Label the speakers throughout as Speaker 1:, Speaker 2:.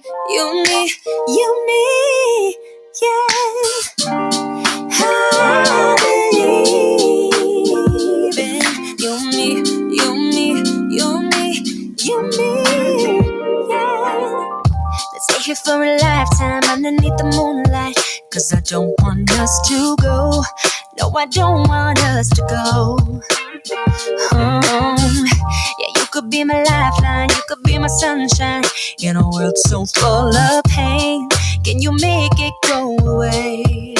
Speaker 1: you, me, yeah. I believe in you, me, yeah. Let's stay here for a lifetime underneath the moonlight. 'Cause I don't want us to go. No, I don't want us to go home. Yeah, you could be my lifeline, you could be my sunshine. In a world so full of pain, can you make it go away?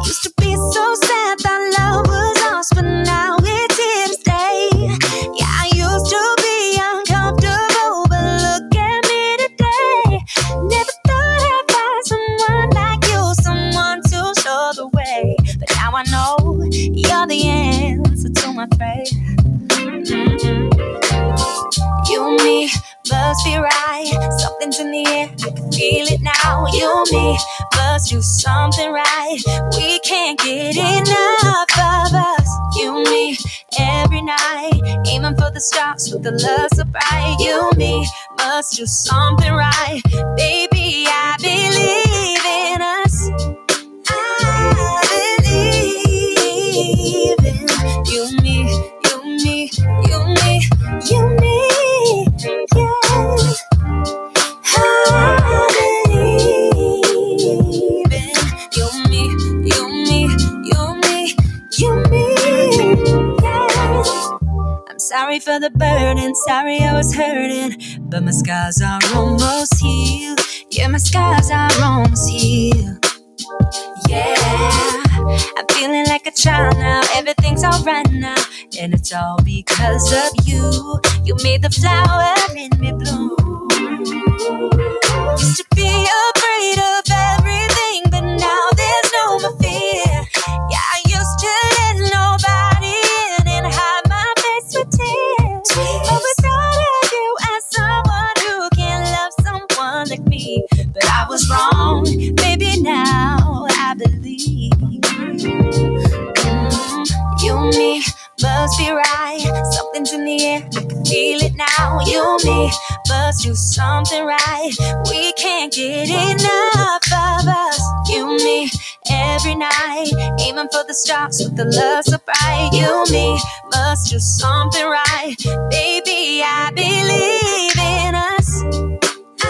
Speaker 1: Used to be so sad that love was lost, but now it's here to stay. Yeah, I used to be uncomfortable, but look at me today. Never thought I'd find someone like you, someone to show the way. But now I know you're the answer to my prayer. You and me must be right. Something's in the air, I can feel it now. You and me must do something right. We can't get enough of us. You and me every night, aiming for the stars with the love so bright. You and me must do something right. Baby, I believe in us. I believe in you and me, you and me, you and me, you and me, yeah. I believe in you and me, you and me, you and me, you and me, yeah. I'm sorry for the burden, sorry I was hurting, but my scars are almost healed. Yeah, my scars are almost healed. Yeah, I'm feeling like a child now. Everything's alright now, and it's all because of you. You made the flower in me bloom. Used to be afraid of everything, but now there's no more fear. Yeah, I used to let nobody in and hide my face with tears. But without you as someone who can love someone like me, but I was wrong, baby, now I believe. You and me must be right. Something's in the air, I can feel it now. You and me must do something right. We can't get enough of us. You and me every night, aiming for the stars with the love so bright. You and me must do something right. Baby, I believe in us. I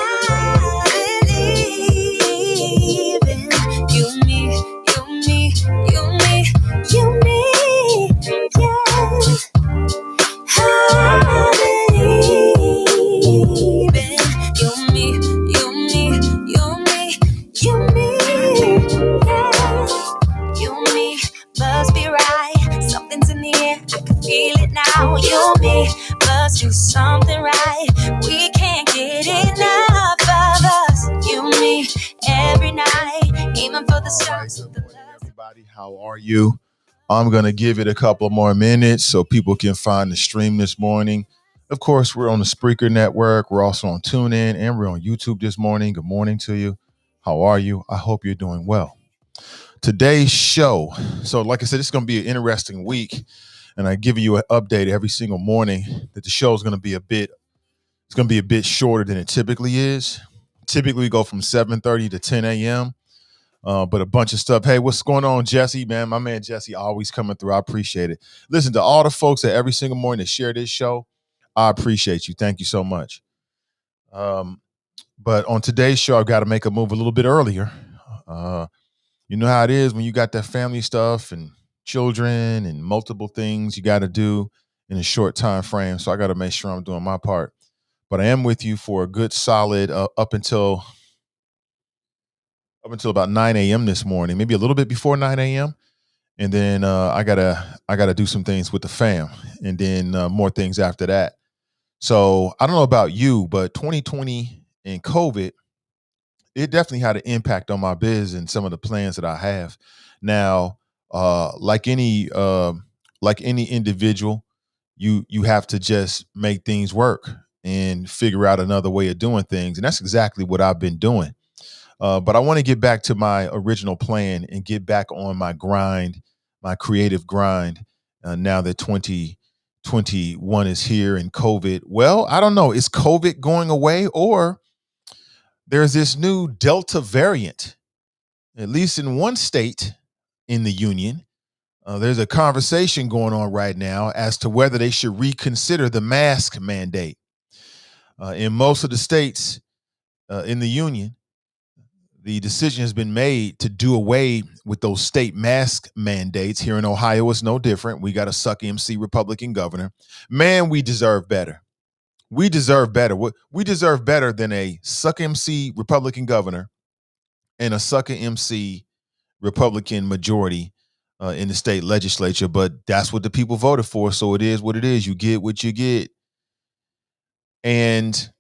Speaker 1: believe in you and me, you and me, you and me, you and me, yeah. I believe in you and me, you and me, you and me, you and me, yeah. You and me must be right. Something's in the air, I can feel it now. You and me must do something right. We can't get enough of us. You and me every night, aiming for the stars.
Speaker 2: Good morning, everybody. How are you? I'm going to give it a couple more minutes so people can find the stream this morning. Of course, we're on the Spreaker Network. We're also on TuneIn, and we're on YouTube this morning. Good morning to you. How are you? I hope you're doing well. Today's show. So like I said, it's going to be an interesting week, and I give you an update every single morning that the show is going to be a bit shorter than it typically is. Typically, we go from 7:30 to 10 a.m., but a bunch of stuff. Hey, what's going on, Jesse? Man, my man Jesse always coming through. I appreciate it. Listen to all the folks that every single morning that share this show. I appreciate you. Thank you so much. But on today's show, I've got to make a move a little bit earlier. You know how it is when you got that family stuff and children and multiple things you got to do in a short time frame. So I got to make sure I'm doing my part. But I am with you for a good solid up until about 9 a.m. this morning, maybe a little bit before 9 a.m. And then I gotta do some things with the fam, and then more things after that. So I don't know about you, but 2020 and COVID, it definitely had an impact on my biz and some of the plans that I have. Now, like any individual, you have to just make things work and figure out another way of doing things, and that's exactly what I've been doing. But I want to get back to my original plan and get back on my grind, my creative grind, now that 2021 is here and COVID. Well, I don't know. Is COVID going away, or There's this new Delta variant, at least in one state in the union. There's a conversation going on right now as to whether they should reconsider the mask mandate. In most of the states in the union, the decision has been made to do away with those state mask mandates. Here in Ohio, it's no different. We got a suck MC Republican governor. Man, we deserve better. We deserve better. We deserve better than a suck MC Republican governor and a sucker MC Republican majority in the state legislature. But that's what the people voted for. So it is what it is. You get what you get. And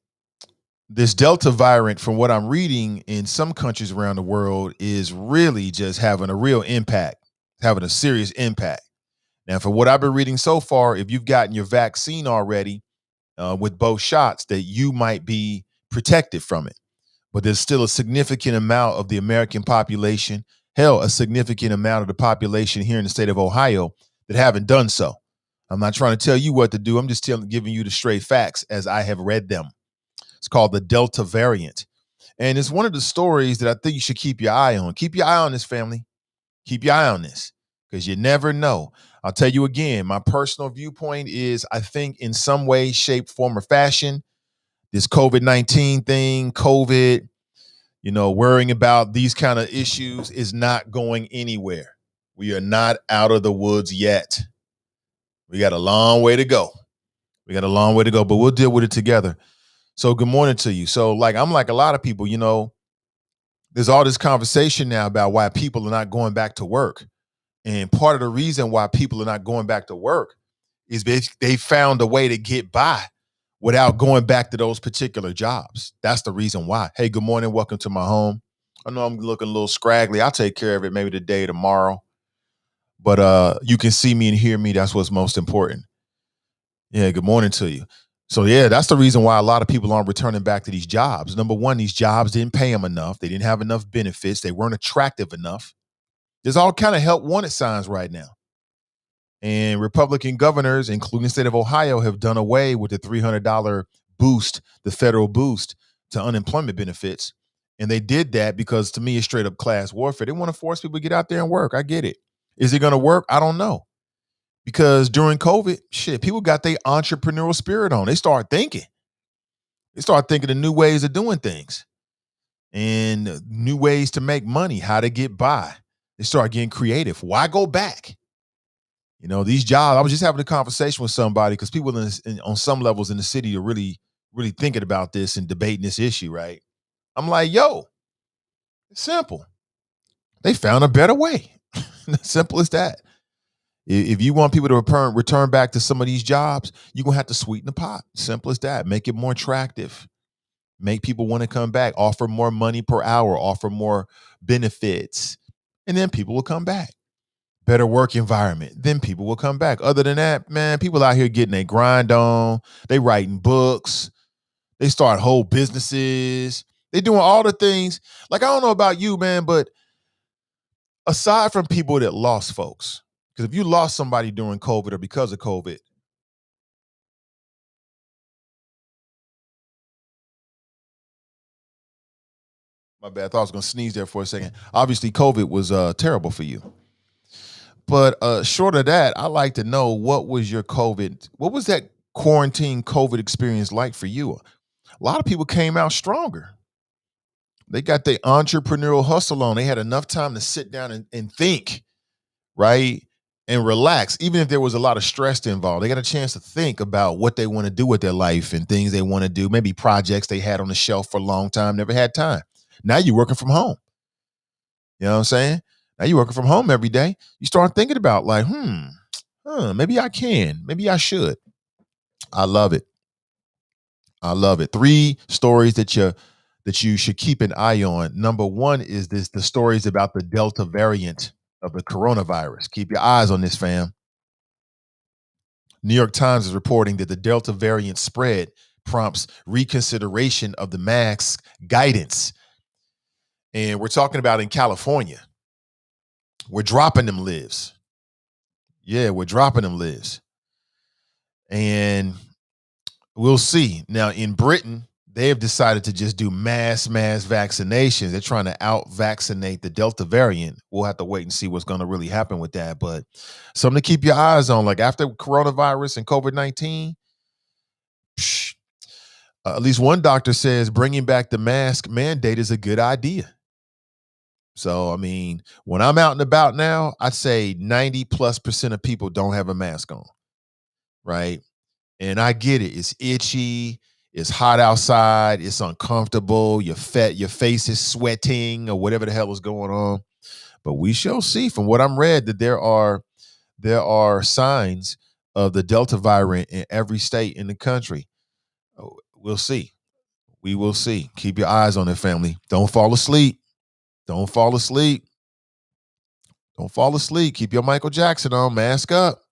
Speaker 2: this Delta variant, from what I'm reading in some countries around the world, is really just having a real impact, having a serious impact. Now, for what I've been reading so far, if you've gotten your vaccine already with both shots, that you might be protected from it. But there's still a significant amount of the American population, hell, a significant amount of the population here in the state of Ohio that haven't done so. I'm not trying to tell you what to do. I'm just giving you the straight facts as I have read them. It's called the Delta variant. And it's one of the stories that I think you should keep your eye on. Keep your eye on this, family. Keep your eye on this, because you never know. I'll tell you again, my personal viewpoint is I think in some way, shape, form, or fashion, this COVID-19 thing, COVID, worrying about these kind of issues is not going anywhere. We are not out of the woods yet. We got a long way to go. But we'll deal with it together. So good morning to you. So I'm like a lot of people, there's all this conversation now about why people are not going back to work. And part of the reason why people are not going back to work is they found a way to get by without going back to those particular jobs. That's the reason why. Hey, good morning. Welcome to my home. I know I'm looking a little scraggly. I'll take care of it maybe today, tomorrow. But you can see me and hear me. That's what's most important. Yeah, good morning to you. So, yeah, that's the reason why a lot of people aren't returning back to these jobs. Number one, these jobs didn't pay them enough. They didn't have enough benefits. They weren't attractive enough. There's all kind of help wanted signs right now. And Republican governors, including the state of Ohio, have done away with the $300 boost, the federal boost to unemployment benefits. And they did that because, to me, it's straight up class warfare. They want to force people to get out there and work. I get it. Is it going to work? I don't know. Because during COVID, people got their entrepreneurial spirit on. They start thinking. They start thinking of new ways of doing things and new ways to make money, how to get by. They start getting creative. Why go back? These jobs, I was just having a conversation with somebody because people on some levels in the city are really, really thinking about this and debating this issue, right? I'm like, yo, it's simple. They found a better way. Simple as that. If you want people to return back to some of these jobs, you're going to have to sweeten the pot. Simple as that. Make it more attractive. Make people want to come back. Offer more money per hour. Offer more benefits. And then people will come back. Better work environment. Then people will come back. Other than that, man, people out here getting their grind on. They writing books. They start whole businesses. They doing all the things. I don't know about you, man, but aside from people that lost folks, because if you lost somebody during COVID or because of COVID, my bad, I thought I was going to sneeze there for a second. Obviously, COVID was terrible for you. But short of that, I'd like to know what was that quarantine COVID experience like for you? A lot of people came out stronger. They got their entrepreneurial hustle on. They had enough time to sit down and think, right? And relax. Even if there was a lot of stress involved, they got a chance to think about what they want to do with their life and things they want to do. Maybe projects they had on the shelf for a long time, never had time. Now you're working from home. You know what I'm saying? Now you're working from home every day. You start thinking about maybe I can, maybe I should. I love it. 3 stories that you should keep an eye on. Number one is the stories about the Delta variant of the coronavirus. Keep your eyes on this, fam. New York Times is reporting that the Delta variant spread prompts reconsideration of the mask guidance. And we're talking about in California. We're dropping them lives. Yeah, we're dropping them lives. And we'll see. Now, in Britain, they have decided to just do mass vaccinations. They're trying to out vaccinate the Delta variant. We'll have to wait and see what's going to really happen with that. But something to keep your eyes on. Like after coronavirus and COVID-19, at least one doctor says bringing back the mask mandate is a good idea. So, I mean, when I'm out and about now, I'd say 90+% of people don't have a mask on, right? And I get it. It's itchy. It's hot outside. It's uncomfortable. Your face is sweating or whatever the hell is going on. But we shall see. From what I'm read, that there are signs of the Delta variant in every state in the country. We'll see. We will see. Keep your eyes on it, family. Don't fall asleep. Don't fall asleep. Don't fall asleep. Keep your Michael Jackson on. Mask up.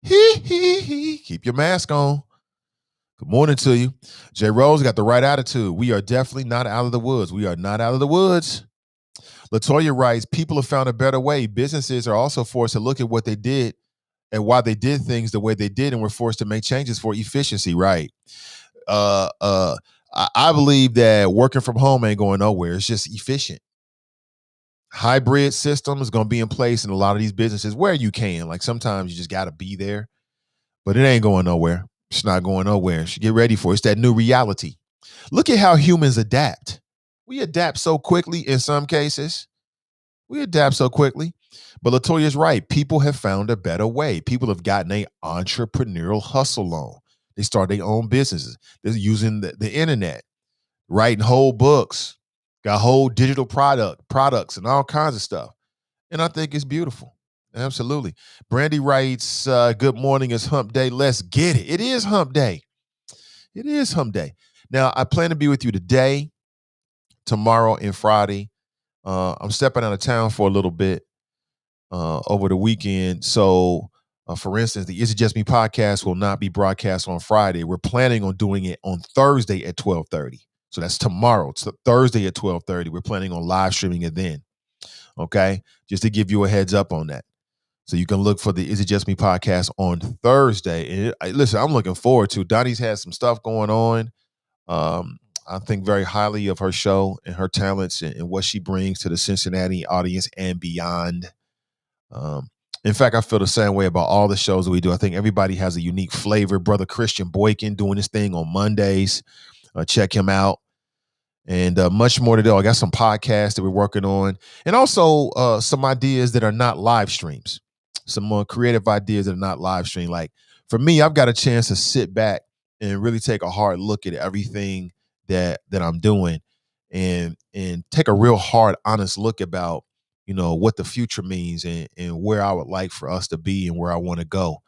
Speaker 2: Keep your mask on. Good morning to you. J. Rose got the right attitude. We are definitely not out of the woods. We are not out of the woods. Latoya writes, people have found a better way. Businesses are also forced to look at what they did and why they did things the way they did, and were forced to make changes for efficiency. Right. I believe that working from home ain't going nowhere. It's just efficient. Hybrid system is going to be in place in a lot of these businesses where you can. Like sometimes you just got to be there, but it ain't going nowhere. It's not going nowhere. You should get ready for it. It's that new reality. Look at how humans adapt. We adapt so quickly in some cases. We adapt so quickly. But Latoya's right. People have found a better way. People have gotten an entrepreneurial hustle on. They start their own businesses. They're using the internet, writing whole books, got whole digital products and all kinds of stuff. And I think it's beautiful. Absolutely. Brandy writes, good morning, it's hump day. Let's get it. It is hump day. It is hump day. Now, I plan to be with you today, tomorrow, and Friday. I'm stepping out of town for a little bit over the weekend. So, for instance, the Is It Just Me podcast will not be broadcast on Friday. We're planning on doing it on Thursday at 12:30. So that's tomorrow. It's Thursday at 12:30. We're planning on live streaming it then. Okay? Just to give you a heads up on that. So you can look for the Is It Just Me podcast on Thursday. And listen, I'm looking forward to. Donnie's had some stuff going on. I think very highly of her show and her talents and what she brings to the Cincinnati audience and beyond. In fact, I feel the same way about all the shows that we do. I think everybody has a unique flavor. Brother Christian Boykin doing his thing on Mondays. Check him out. And much more to do. I got some podcasts that we're working on. And also some ideas that are not live streams. Some more creative ideas that are not live stream. Like for me, I've got a chance to sit back and really take a hard look at everything that I'm doing and take a real hard, honest look about, what the future means and where I would like for us to be and where I want to go.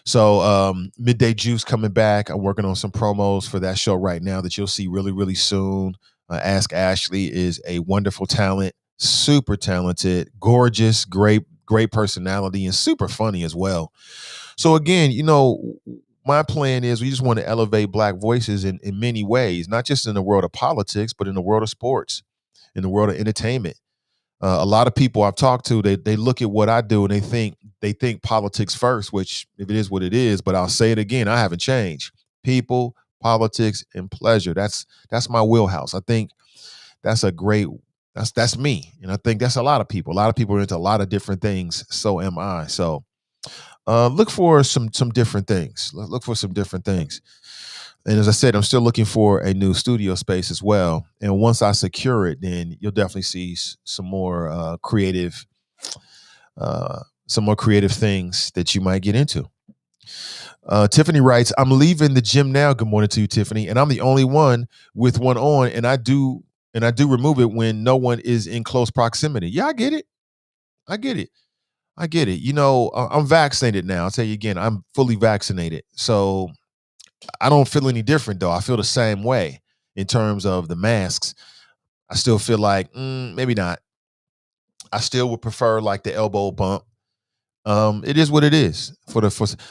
Speaker 2: So Midday Juice coming back. I'm working on some promos for that show right now that you'll see really, really soon. Ask Ashley is a wonderful talent, super talented, gorgeous, great personality, and super funny as well. So again, my plan is we just want to elevate Black voices in many ways, not just in the world of politics, but in the world of sports, in the world of entertainment. A lot of people I've talked to, they look at what I do and they think politics first, which if it is what it is, but I'll say it again, I haven't changed. People, politics, and pleasure. That's my wheelhouse. I think that's me. And I think that's a lot of people. A lot of people are into a lot of different things. So am I. So look for some different things. Look for some different things. And as I said, I'm still looking for a new studio space as well. And once I secure it, then you'll definitely see some more creative things that you might get into. Tiffany writes, I'm leaving the gym now. Good morning to you, Tiffany. And I'm the only one with one on, and I do remove it when no one is in close proximity. Yeah, I get it. I'm vaccinated now. I'll tell you again, I'm fully vaccinated. So I don't feel any different, though. I feel the same way in terms of the masks. I still feel like maybe not. I still would prefer like the elbow bump. It is what it is.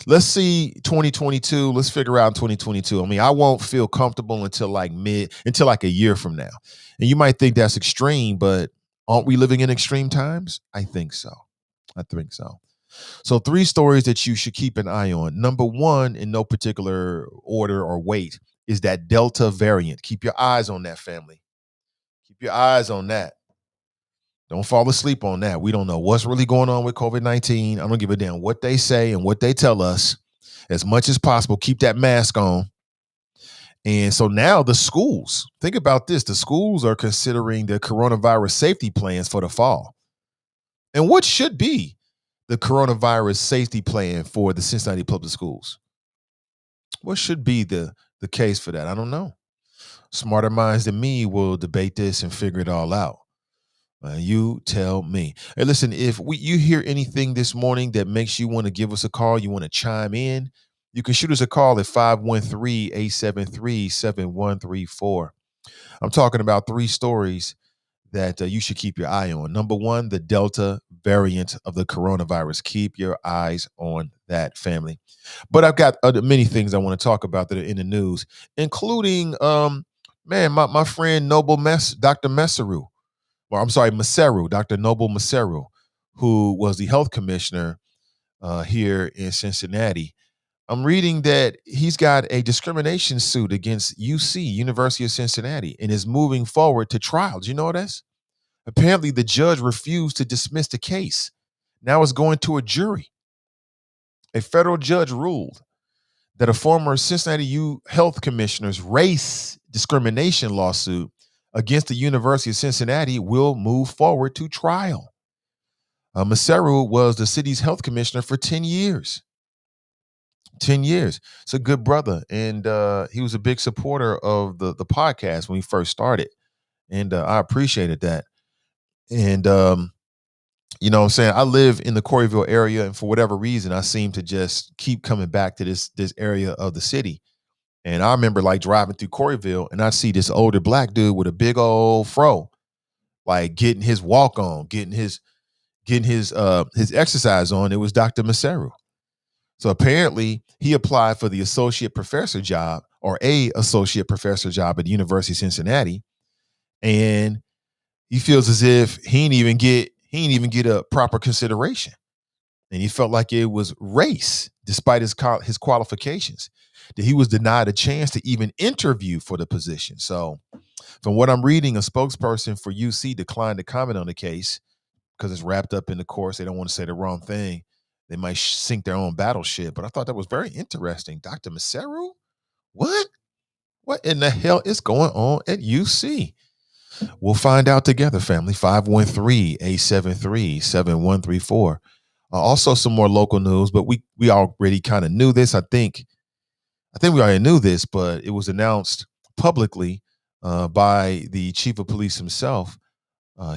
Speaker 2: Let's see 2022. Let's figure out 2022. I mean, I won't feel comfortable until like a year from now. And you might think that's extreme, but aren't we living in extreme times? I think so. So 3 stories that you should keep an eye on. Number 1, in no particular order or weight, is that Delta variant. Keep your eyes on that, family. Keep your eyes on that. Don't fall asleep on that. We don't know what's really going on with COVID-19. I don't give a damn what they say and what they tell us. As much as possible, keep that mask on. And so now the schools, think about this. The schools are considering their coronavirus safety plans for the fall. And what should be the coronavirus safety plan for the Cincinnati Public Schools? What should be the case for that? I don't know. Smarter minds than me will debate this and figure it all out. You tell me. Hey, listen, if you hear anything this morning that makes you want to give us a call, you want to chime in, you can shoot us a call at 513-873-7134. I'm talking about 3 stories that you should keep your eye on. Number 1, the Delta variant of the coronavirus. Keep your eyes on that, family. But I've got many things I want to talk about that are in the news, including, my friend Dr. Maseru, Dr. Noble Maseru, who was the health commissioner here in Cincinnati. I'm reading that he's got a discrimination suit against UC, University of Cincinnati, and is moving forward to trial. Do you know this? Apparently, the judge refused to dismiss the case. Now it's going to a jury. A federal judge ruled that a former Cincinnati U health commissioner's race discrimination lawsuit against the University of Cincinnati will move forward to trial. Maseru was the city's health commissioner for 10 years. 10 years. It's a good brother. And he was a big supporter of the podcast when he first started. And I appreciated that. And, you know what I'm saying? I live in the Coreyville area. And for whatever reason, I seem to just keep coming back to this area of the city. And I remember like driving through Coreyville and I'd see this older black dude with a big old fro, like getting his walk on, getting his exercise on. It was Dr. Maseru. So apparently he applied for the associate professor job or a associate professor job at the University of Cincinnati. And he feels as if he didn't even get a proper consideration. And he felt like it was race, despite his qualifications, that he was denied a chance to even interview for the position. So from what I'm reading, a spokesperson for UC declined to comment on the case because it's wrapped up in the course. They don't want to say the wrong thing. They might sink their own battleship. But I thought that was very interesting. Dr. Maseru? What? What in the hell is going on at UC? We'll find out together, family. 513-873-7134. Also some more local news, but we already kind of knew this. I think we already knew this, but it was announced publicly by the chief of police himself.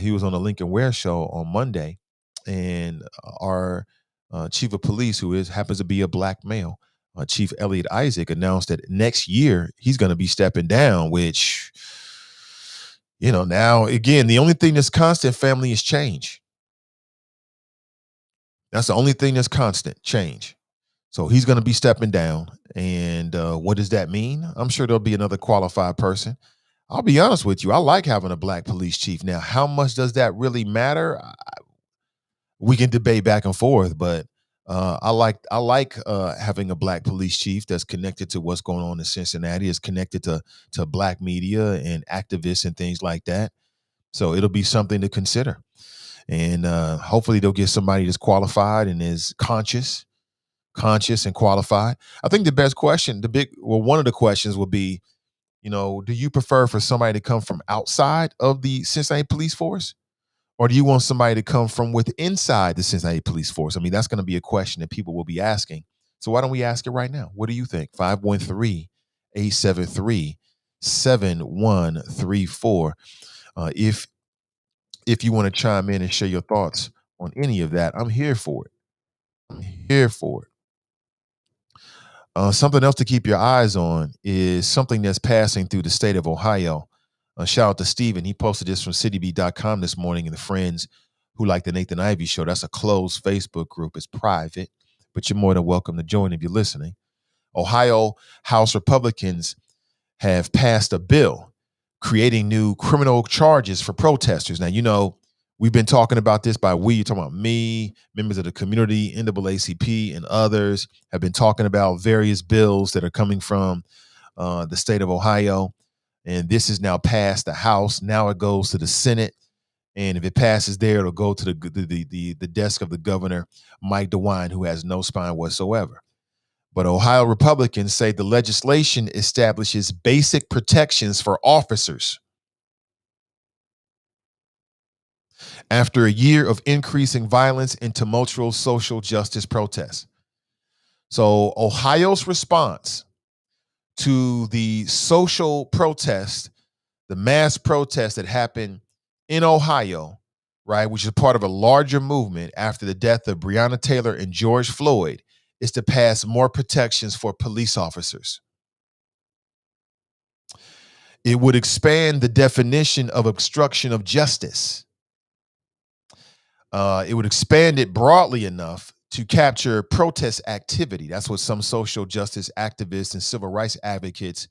Speaker 2: He was on the Lincoln Ware show on Monday, and our chief of police, who happens to be a black male, Chief Elliot Isaac, announced that next year he's going to be stepping down, which, you know, now again, the only thing that's constant, family, is change. That's the only thing that's constant, change. So he's going to be stepping down. And what does that mean? I'm sure there'll be another qualified person. I'll be honest with you. I like having a black police chief. Now, how much does that really matter? We can debate back and forth, but I like having a black police chief that's connected to what's going on in Cincinnati, is connected to black media and activists and things like that. So it'll be something to consider. And hopefully they'll get somebody that's qualified and is conscious and qualified. I think the best question, one of the questions will be, you know, do you prefer for somebody to come from outside of the Cincinnati police force? Or do you want somebody to come from inside the Cincinnati police force? I mean, that's going to be a question that people will be asking. So why don't we ask it right now? What do you think? 513-873-7134. If you want to chime in and share your thoughts on any of that, I'm here for it. Something else to keep your eyes on is something that's passing through the state of Ohio. Shout out to Steven. He posted this from citybeat.com this morning, and the friends who like the Nathan Ivey Show. That's a closed Facebook group. It's private, but you're more than welcome to join if you're listening. Ohio House Republicans have passed a bill creating new criminal charges for protesters. Now, you know, we've been talking about this you're talking about me, members of the community, NAACP, and others have been talking about various bills that are coming from the state of Ohio. And this is now passed the House. Now it goes to the Senate. And if it passes there, it'll go to the desk of the governor, Mike DeWine, who has no spine whatsoever. But Ohio Republicans say the legislation establishes basic protections for officers after a year of increasing violence and tumultuous social justice protests. So Ohio's response to the social protest, the mass protest that happened in Ohio, right, which is part of a larger movement after the death of Breonna Taylor and George Floyd, is to pass more protections for police officers. It would expand the definition of obstruction of justice. It would expand it broadly enough to capture protest activity. That's what some social justice activists and civil rights advocates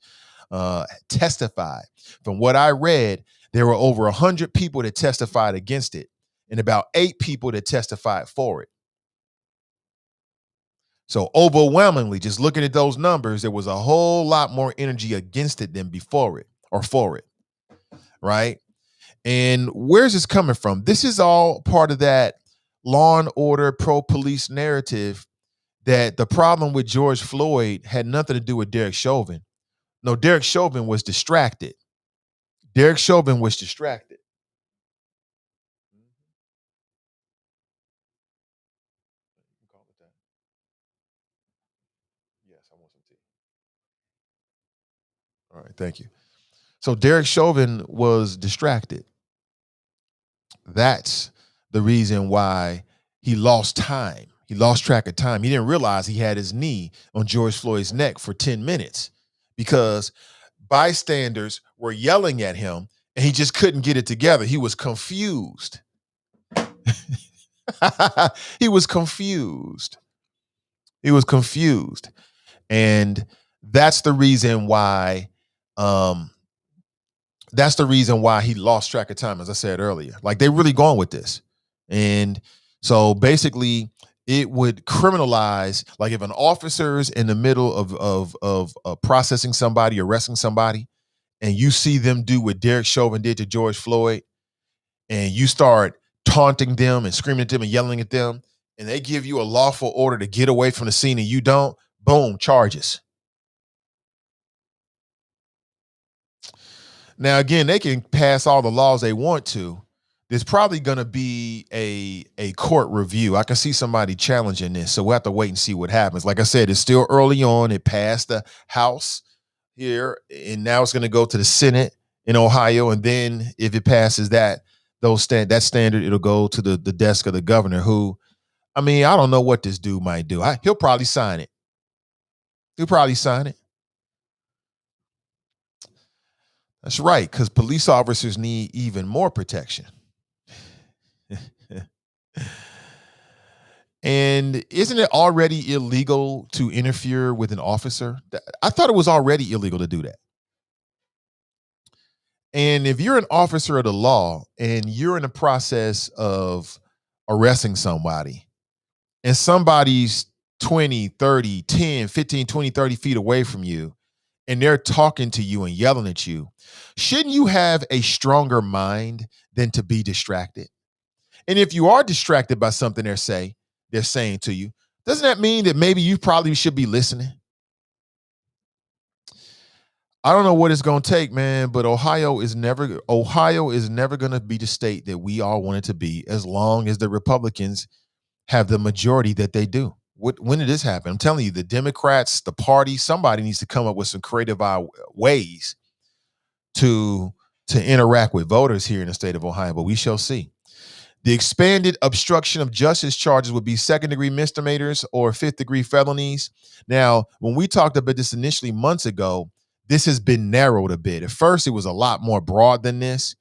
Speaker 2: testified. From what I read, there were over 100 people that testified against it and about 8 people that testified for it. So overwhelmingly, just looking at those numbers, there was a whole lot more energy against it than before it or for it, right? And where's this coming from? This is all part of that law and order, pro-police narrative that the problem with George Floyd had nothing to do with Derek Chauvin. No, Derek Chauvin was distracted. Derek Chauvin was distracted. Yes, I want some tea. All right, thank you. So Derek Chauvin was distracted. That's the reason why he lost time. He lost track of time. He didn't realize he had his knee on George Floyd's neck for 10 minutes because bystanders were yelling at him and he just couldn't get it together. He was confused. He was confused. He was confused. And that's the reason why he lost track of time, as I said earlier. Like, they're really going with this. And so basically it would criminalize, like, if an officer's in the middle of processing somebody, arresting somebody, and you see them do what Derek Chauvin did to George Floyd, and you start taunting them and screaming at them and yelling at them, and they give you a lawful order to get away from the scene and you don't, boom, charges. Now, again, they can pass all the laws they want to. There's probably going to be a court review. I can see somebody challenging this, so we'll have to wait and see what happens. Like I said, it's still early on. It passed the House here, and now it's going to go to the Senate in Ohio, and then if it passes that standard, it'll go to the desk of the governor, who, I mean, I don't know what this dude might do. He'll probably sign it. He'll probably sign it. That's right, because police officers need even more protection. And isn't it already illegal to interfere with an officer? I thought it was already illegal to do that. And if you're an officer of the law and you're in the process of arresting somebody, and somebody's 20, 30, 10, 15, 20, 30 feet away from you, and they're talking to you and yelling at you, shouldn't you have a stronger mind than to be distracted? And if you are distracted by something they're saying to you, doesn't that mean that maybe you probably should be listening? I don't know what it's going to take, man, but Ohio is never going to be the state that we all want it to be, as long as the Republicans have the majority that they do. When did this happen? I'm telling you, the Democrats, the party, somebody needs to come up with some creative ways to interact with voters here in the state of Ohio, but we shall see. The expanded obstruction of justice charges would be second-degree misdemeanors or fifth-degree felonies. Now, when we talked about this initially months ago, this has been narrowed a bit. At first, it was a lot more broad than this,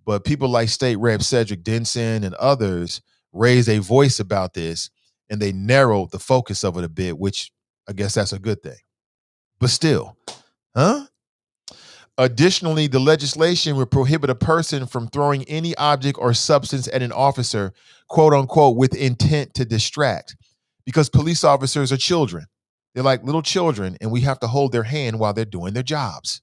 Speaker 2: but people like State Rep Cedric Denson and others raised a voice about this, and they narrowed the focus of it a bit, which I guess that's a good thing. But still, Additionally, the legislation would prohibit a person from throwing any object or substance at an officer, quote unquote, with intent to distract, because police officers are children. They're like little children, and we have to hold their hand while they're doing their jobs.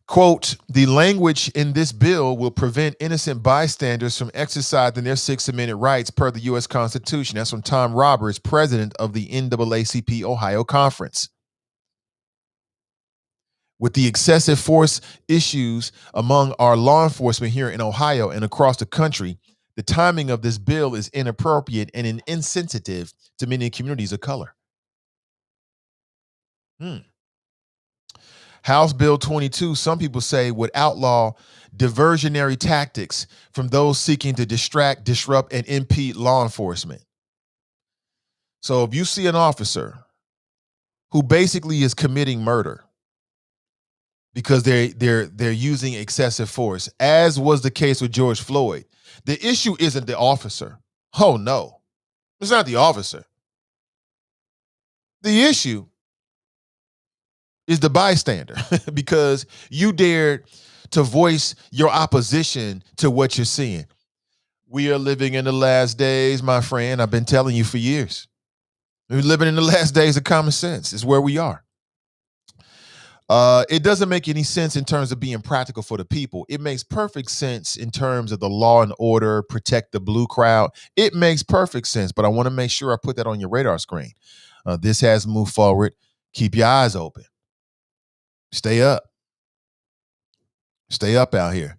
Speaker 2: Quote, the language in this bill will prevent innocent bystanders from exercising their Sixth Amendment rights per the U.S. Constitution. That's from Tom Roberts, president of the NAACP Ohio Conference. With the excessive force issues among our law enforcement here in Ohio and across the country, the timing of this bill is inappropriate and insensitive to many communities of color. House Bill 22, some people say, would outlaw diversionary tactics from those seeking to distract, disrupt, and impede law enforcement. So if you see an officer who basically is committing murder because they're using excessive force, as was the case with George Floyd, the issue isn't the officer. Oh no, it's not the officer. The issue is the bystander because you dared to voice your opposition to what you're seeing. We are living in the last days, my friend. I've been telling you for years. We're living in the last days of common sense. It's where we are. It doesn't make any sense in terms of being practical for the people. It makes perfect sense in terms of the law and order, protect the blue crowd. It makes perfect sense, but I want to make sure I put that on your radar screen. This has moved forward. Keep your eyes open. Stay up. Stay up out here.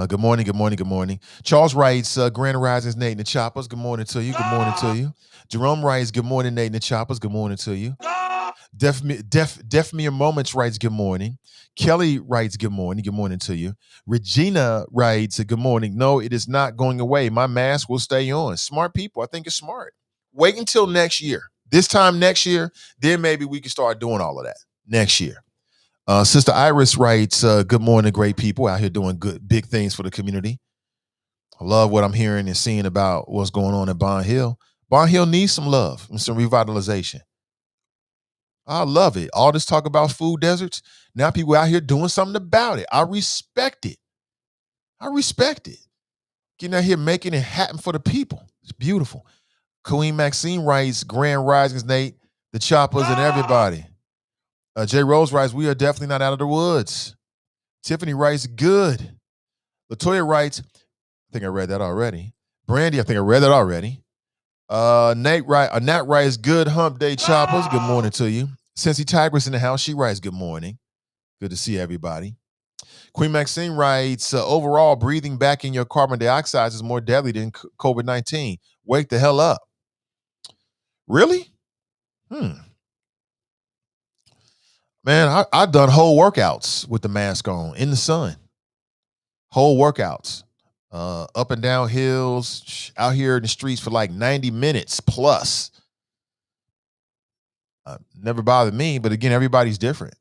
Speaker 2: Good morning, good morning, good morning. Charles writes, Grand Risings, Nate and the Choppers. Good morning to you. Good morning to you. Jerome writes, good morning, Nate and the Choppers. Good morning to you. Defmere Moments writes, good morning. Kelly writes, good morning. Good morning to you. Regina writes, good morning. No, it is not going away. My mask will stay on. Smart people. I think it's smart. Wait until next year. This time next year, then maybe we can start doing all of that next year. Sister Iris writes, good morning, great people out here doing good, big things for the community. I love what I'm hearing and seeing about what's going on in Bond Hill. Bond Hill needs some love and some revitalization. I love it. All this talk about food deserts. Now people out here doing something about it. I respect it. I respect it. Getting out here making it happen for the people. It's beautiful. Queen Maxine writes, Grand Risings, Nate, the Choppers, and everybody. Jay Rose writes, we are definitely not out of the woods. Tiffany writes, good. Latoya writes, I think I read that already. Brandy, I think I read that already. Nat writes, good hump day, Choppers. Good morning to you. Cincy Tigress in the house, she writes, good morning. Good to see everybody. Queen Maxine writes, overall, breathing back in your carbon dioxide is more deadly than COVID-19. Wake the hell up. Really? Man, I've done whole workouts with the mask on in the sun. Whole workouts. Up and down hills, out here in the streets for like 90 minutes plus. Never bothered me, but again, everybody's different.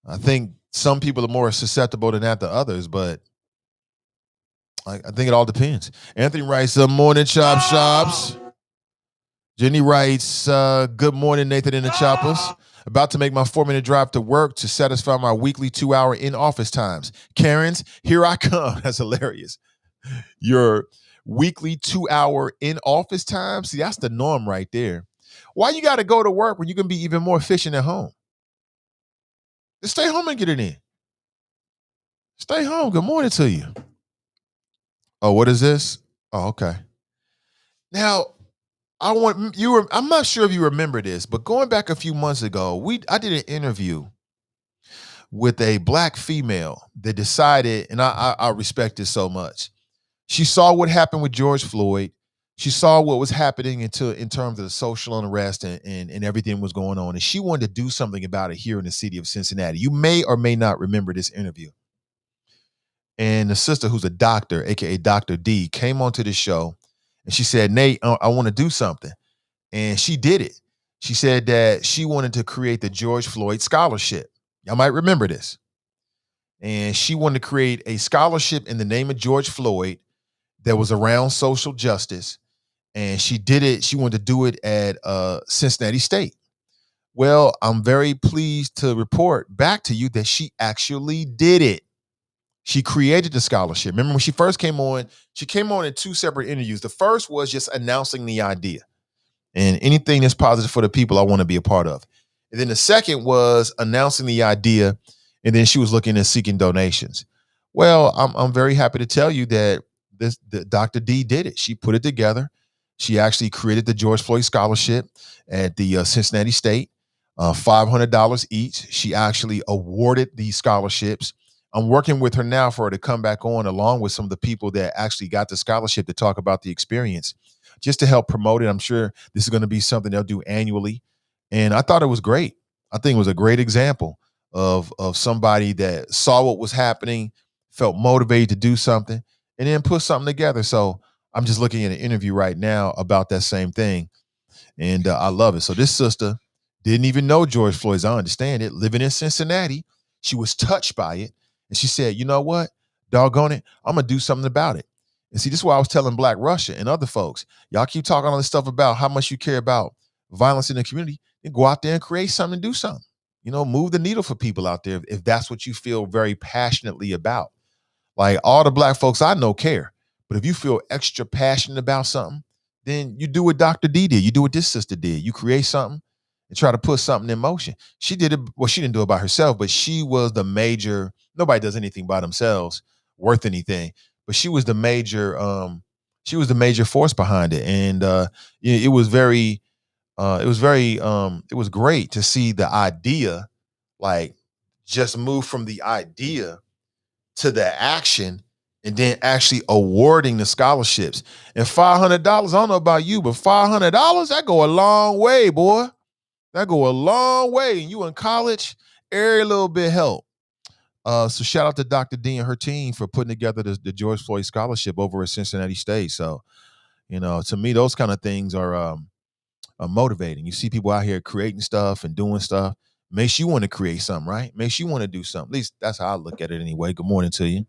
Speaker 2: I think some people are more susceptible than that to others, but I think it all depends. Anthony writes, morning chop shops. Jenny writes, good morning, Nathan and the Choppers. About to make my 4-minute drive to work to satisfy my weekly 2-hour in-office times. Karens, here I come. That's hilarious. Your weekly 2-hour in-office time? See, that's the norm right there. Why you got to go to work when you can be even more efficient at home? Just stay home and get it in. Stay home. Good morning to you. Oh, what is this? Oh, okay. Now, I'm not sure if you remember this, but going back a few months ago, I did an interview with a Black female that decided, and I respect this so much. She saw what happened with George Floyd. She saw what was happening in terms of the social unrest and everything was going on. And she wanted to do something about it here in the city of Cincinnati. You may or may not remember this interview. And the sister, who's a doctor, aka Dr. D, came onto the show and she said, Nate, I want to do something. And she did it. She said that she wanted to create the George Floyd Scholarship. Y'all might remember this. And she wanted to create a scholarship in the name of George Floyd that was around social justice. And she did it. She wanted to do it at Cincinnati State. Well, I'm very pleased to report back to you that she actually did it. She created the scholarship. Remember when she first came on, she came on in 2 separate interviews. The first was just announcing the idea. And anything that's positive for the people, I want to be a part of. And then the second was announcing the idea, and then she was looking at seeking donations. Well, I'm very happy to tell you that the Dr. D did it. She put it together. She actually created the George Floyd Scholarship at the Cincinnati State, $500 each. She actually awarded these scholarships. I'm working with her now for her to come back on, along with some of the people that actually got the scholarship, to talk about the experience, just to help promote it. I'm sure this is going to be something they'll do annually. And I thought it was great. I think it was a great example of somebody that saw what was happening, felt motivated to do something, and then put something together. So I'm just looking at an interview right now about that same thing, and I love it. So this sister didn't even know George Floyd, as I understand it, living in Cincinnati. She was touched by it, and she said, "You know what? Doggone it, I'm gonna do something about it." And see, this is why I was telling Black Russia and other folks, y'all keep talking all this stuff about how much you care about violence in the community, then go out there and create something and do something. Move the needle for people out there if that's what you feel very passionately about. Like, all the Black folks I know care. But if you feel extra passionate about something, then you do what Dr. D did. You do what this sister did. You create something and try to put something in motion. She did it. Well, she didn't do it by herself, but she was the major. Nobody does anything by themselves worth anything. But she was the major force behind it. And it was very, it was great to see the idea, like, just move from the idea to the action, and then actually awarding the scholarships. And $500, I don't know about you, but $500, that go a long way, boy. That go a long way. And you in college, every little bit help. So shout out to Dr. D and her team for putting together the George Floyd Scholarship over at Cincinnati State. So, to me, those kind of things are motivating. You see people out here creating stuff and doing stuff. Makes you want to create something, right? Makes you want to do something. At least that's how I look at it anyway. Good morning to you.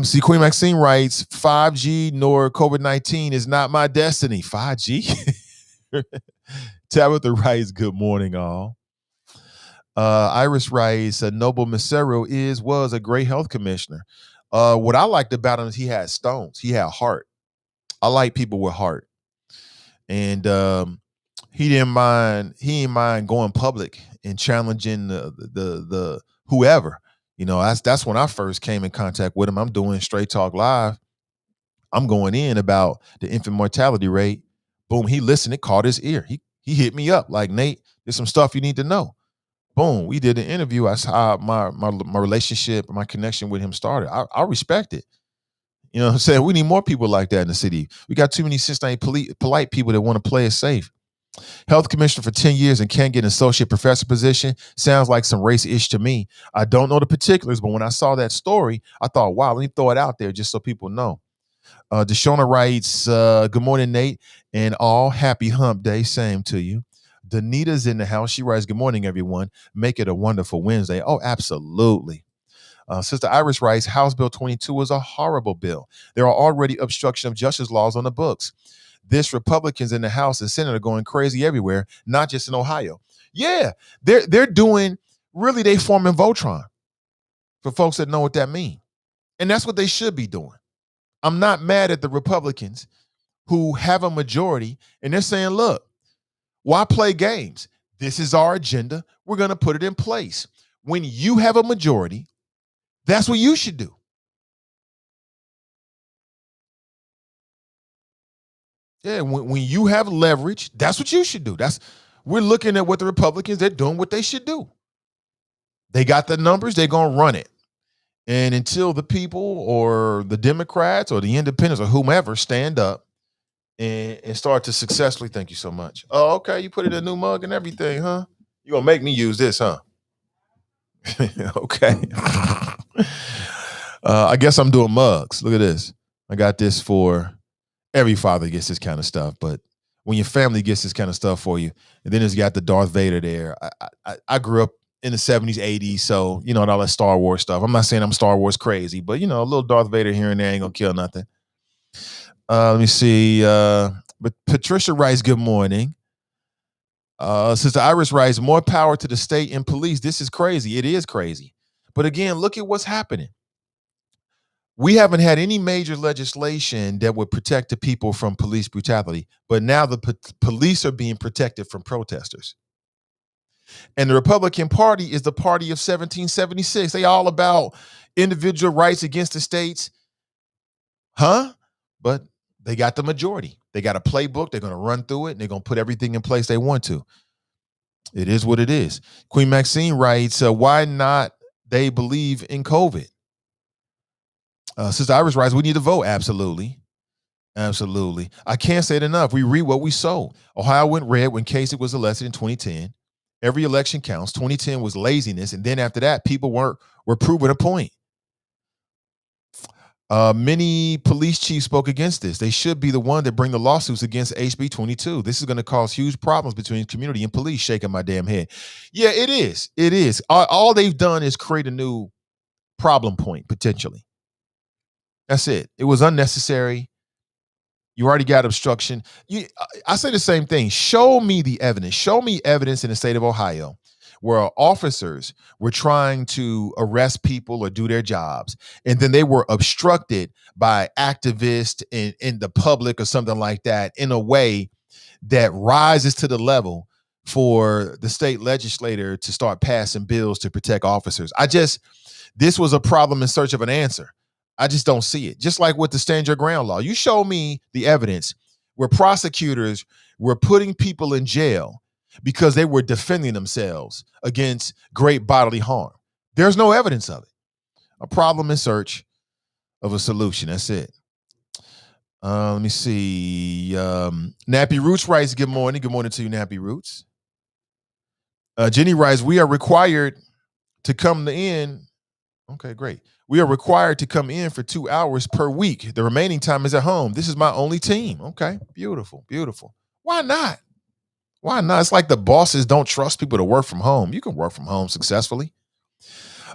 Speaker 2: See, Queen Maxine writes, 5G nor COVID-19 is not my destiny. 5G? Tabitha writes, good morning, all. Iris writes, Noble Macero was a great health commissioner. What I liked about him is he had stones. He had heart. I like people with heart. And he didn't mind going public and challenging the whoever. That's when I first came in contact with him. I'm doing Straight Talk Live. I'm going in about the infant mortality rate. Boom, he listened. It caught his ear. He hit me up like, Nate, there's some stuff you need to know. Boom, we did an interview. That's how my relationship, my connection with him started. I respect it. You know what I'm saying? We need more people like that in the city. We got too many Cincinnati polite people that want to play it safe. Health commissioner for 10 years and can't get an associate professor position. Sounds like some race-ish to me. I don't know the particulars, but when I saw that story, I thought, wow, let me throw it out there just so people know. Deshauna writes, good morning, Nate, and all happy hump day. Same to you. Danita's in the house. She writes, good morning, everyone. Make it a wonderful Wednesday. Oh, absolutely. Sister Iris writes, House Bill 22 is a horrible bill. There are already obstruction of justice laws on the books. This Republicans in the House and Senate are going crazy everywhere, not just in Ohio. Yeah, they're doing, really, they forming Voltron, for folks that know what that means. And that's what they should be doing. I'm not mad at the Republicans who have a majority and they're saying, look, why play games? This is our agenda. We're going to put it in place. When you have a majority, that's what you should do. Yeah, when you have leverage, that's what you should do. We're looking at what the Republicans, they're doing what they should do. They got the numbers, they're going to run it. And until the people or the Democrats or the independents or whomever stand up and start to successfully, thank you so much. Oh, okay, you put it in a new mug and everything, huh? You're going to make me use this, huh? Okay. I guess I'm doing mugs. Look at this. I got this for every father gets this kind of stuff, but when your family gets this kind of stuff for you, and then it's got the Darth Vader there. I grew up in the 70s, 80s, so and all that Star Wars stuff. I'm not saying I'm Star Wars crazy, but a little Darth Vader here and there ain't gonna kill nothing. Let me see. But Patricia writes, good morning. Sister Iris writes, more power to the state and police. This is crazy. It is crazy. But again, look at what's happening. We haven't had any major legislation that would protect the people from police brutality, but now the police are being protected from protesters. And the Republican Party is the party of 1776. They all about individual rights against the states, huh? But they got the majority. They got a playbook. They're going to run through it, and they're going to put everything in place they want to. It is what it is. Queen Maxine writes, why not they believe in COVID? Sister Iris writes, we need to vote. Absolutely. Absolutely. I can't say it enough. We read what we sow. Ohio went red when Kasich was elected in 2010. Every election counts. 2010 was laziness. And then after that, people were proving a point. Many police chiefs spoke against this. They should be the one that bring the lawsuits against HB 22. This is going to cause huge problems between community and police. Shaking my damn head. Yeah, it is. It is. All they've done is create a new problem point, potentially. That's it. It was unnecessary. You already got obstruction. I say the same thing. Show me the evidence. Show me evidence in the state of Ohio where officers were trying to arrest people or do their jobs, and then they were obstructed by activists in the public or something like that in a way that rises to the level for the state legislator to start passing bills to protect officers. This was a problem in search of an answer. I just don't see it. Just like with the stand your ground law. You show me the evidence where prosecutors were putting people in jail because they were defending themselves against great bodily harm. There's no evidence of it. A problem in search of a solution. That's it. Let me see. Nappy Roots writes, good morning. Good morning to you, Nappy Roots. Jenny writes, we are required to come in. Okay, great. We are required to come in for 2 hours per week. The remaining time is at home. This is my only team. Okay, beautiful, beautiful. Why not? Why not? It's like the bosses don't trust people to work from home. You can work from home successfully.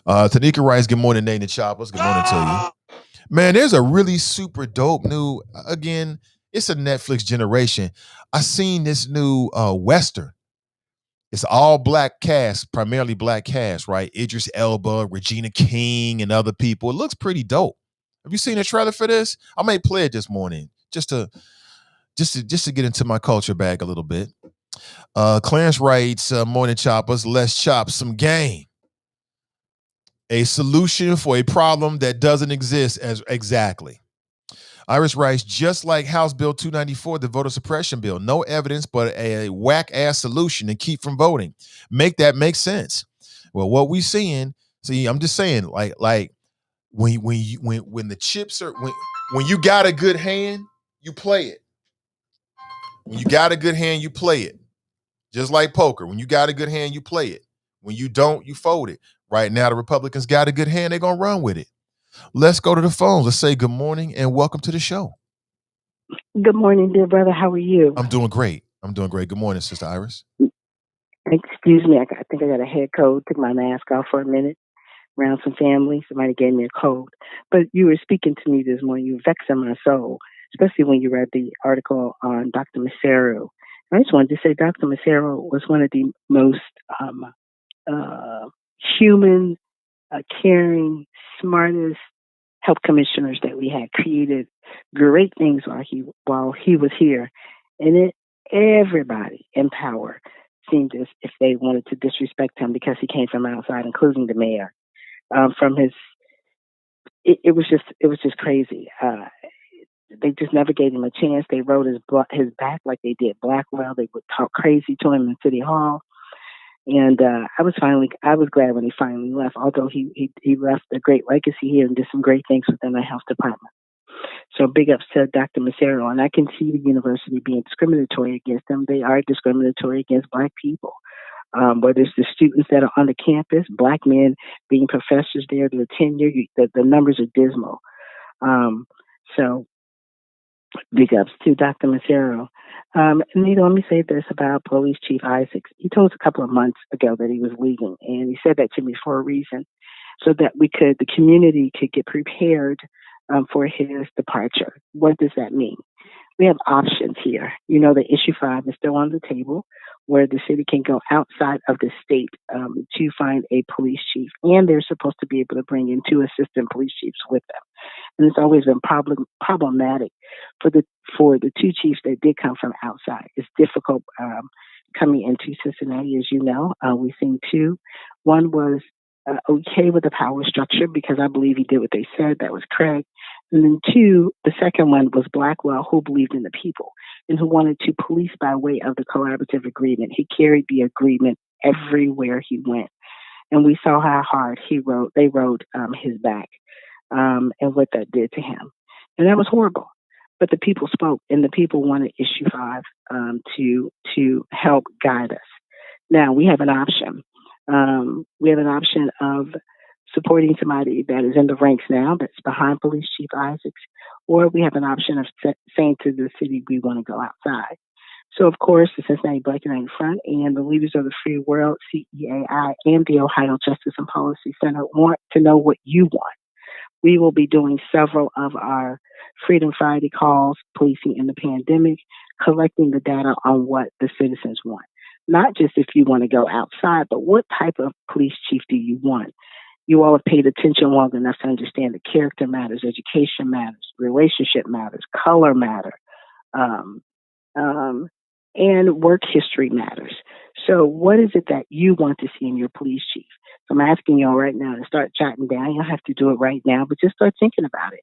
Speaker 2: Tanika writes, good morning, Nate and Choppers. Good morning to you. Man, there's a really super dope new, again, it's a Netflix generation. I seen this new Western. It's all black cast, primarily black cast, right? Idris Elba, Regina King, and other people. It looks pretty dope. Have you seen a trailer for this? I may play it this morning just to get into my culture bag a little bit. Clarence writes, morning choppers, let's chop some game. A solution for a problem that doesn't exist as exactly. Iris writes, just like House Bill 294, the voter suppression bill, no evidence but a whack-ass solution to keep from voting. Make that make sense. Well, what we seeing, I'm just saying, like when the chips are when you got a good hand, you play it. When you got a good hand, you play it. Just like poker. When you got a good hand, you play it. When you don't, you fold it. Right now, the Republicans got a good hand, they're gonna run with it. Let's go to the phones. Let's say good morning and welcome to the show.
Speaker 3: Good morning, dear brother. How are you?
Speaker 2: I'm doing great. Good morning, Sister Iris.
Speaker 3: Excuse me. I think I got a head cold. Took my mask off for a minute around some family. Somebody gave me a cold. But you were speaking to me this morning. You were vexing my soul, especially when you read the article on Dr. Massaro. I just wanted to say Dr. Massaro was one of the most human, caring, smartest health commissioners that we had. Created great things while he was here, and everybody in power seemed as if they wanted to disrespect him because he came from outside, including the mayor. It was just crazy. They just never gave him a chance. They wrote his back like they did Blackwell. They would talk crazy to him in City Hall. And I was glad when he finally left, although he left a great legacy here and did some great things within the health department. So big ups to Dr. Massaro. And I can see the university being discriminatory against them. They are discriminatory against Black people. Whether it's the students that are on the campus, Black men being professors there, their tenure, the numbers are dismal. So big ups to Dr. Massaro. And let me say this about Police Chief Isaacs. He told us a couple of months ago that he was leaving, and he said that to me for a reason, so that the community could get prepared for his departure. What does that mean? We have options here. The issue 5 is still on the table. where the city can go outside of the state to find a police chief, and they're supposed to be able to bring in two assistant police chiefs with them. And it's always been problematic for the two chiefs that did come from outside. It's difficult coming into Cincinnati, as you know. We've seen two. One was okay with the power structure because I believe he did what they said. That was Craig. And then two, the second one was Blackwell, who believed in the people and who wanted to police by way of the collaborative agreement. He carried the agreement everywhere he went. And we saw how hard they rode his back and what that did to him. And that was horrible. But the people spoke, and the people wanted Issue 5 to help guide us. Now, we have an option. We have an option of supporting somebody that is in the ranks now, that's behind Police Chief Isaacs, or we have an option of saying to the city we want to go outside. So, of course, the Cincinnati Black United Front and the Leaders of the Free World, CEAI, and the Ohio Justice and Policy Center want to know what you want. We will be doing several of our Freedom Friday calls, policing in the pandemic, collecting the data on what the citizens want. Not just if you want to go outside, but what type of police chief do you want? You all have paid attention long enough to understand that character matters, education matters, relationship matters, color matter, and work history matters. So what is it that you want to see in your police chief? So I'm asking y'all right now to start jotting down. You don't have to do it right now, but just start thinking about it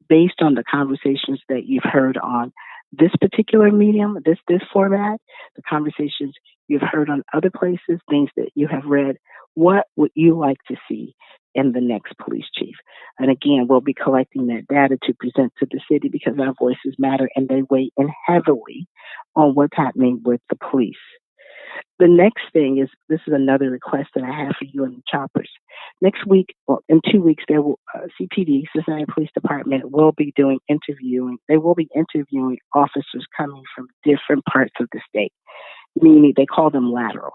Speaker 3: based on the conversations that you've heard on this particular medium, this format, the conversations you've heard on other places, things that you have read. What would you like to see in the next police chief? And again, we'll be collecting that data to present to the city because our voices matter and they weigh in heavily on what's happening with the police. The next thing is, this is another request that I have for you and the choppers. Next week, well, in 2 weeks, there will CPD, Cincinnati Police Department, will be doing interviewing. They will be interviewing officers coming from different parts of the state, meaning they call them lateral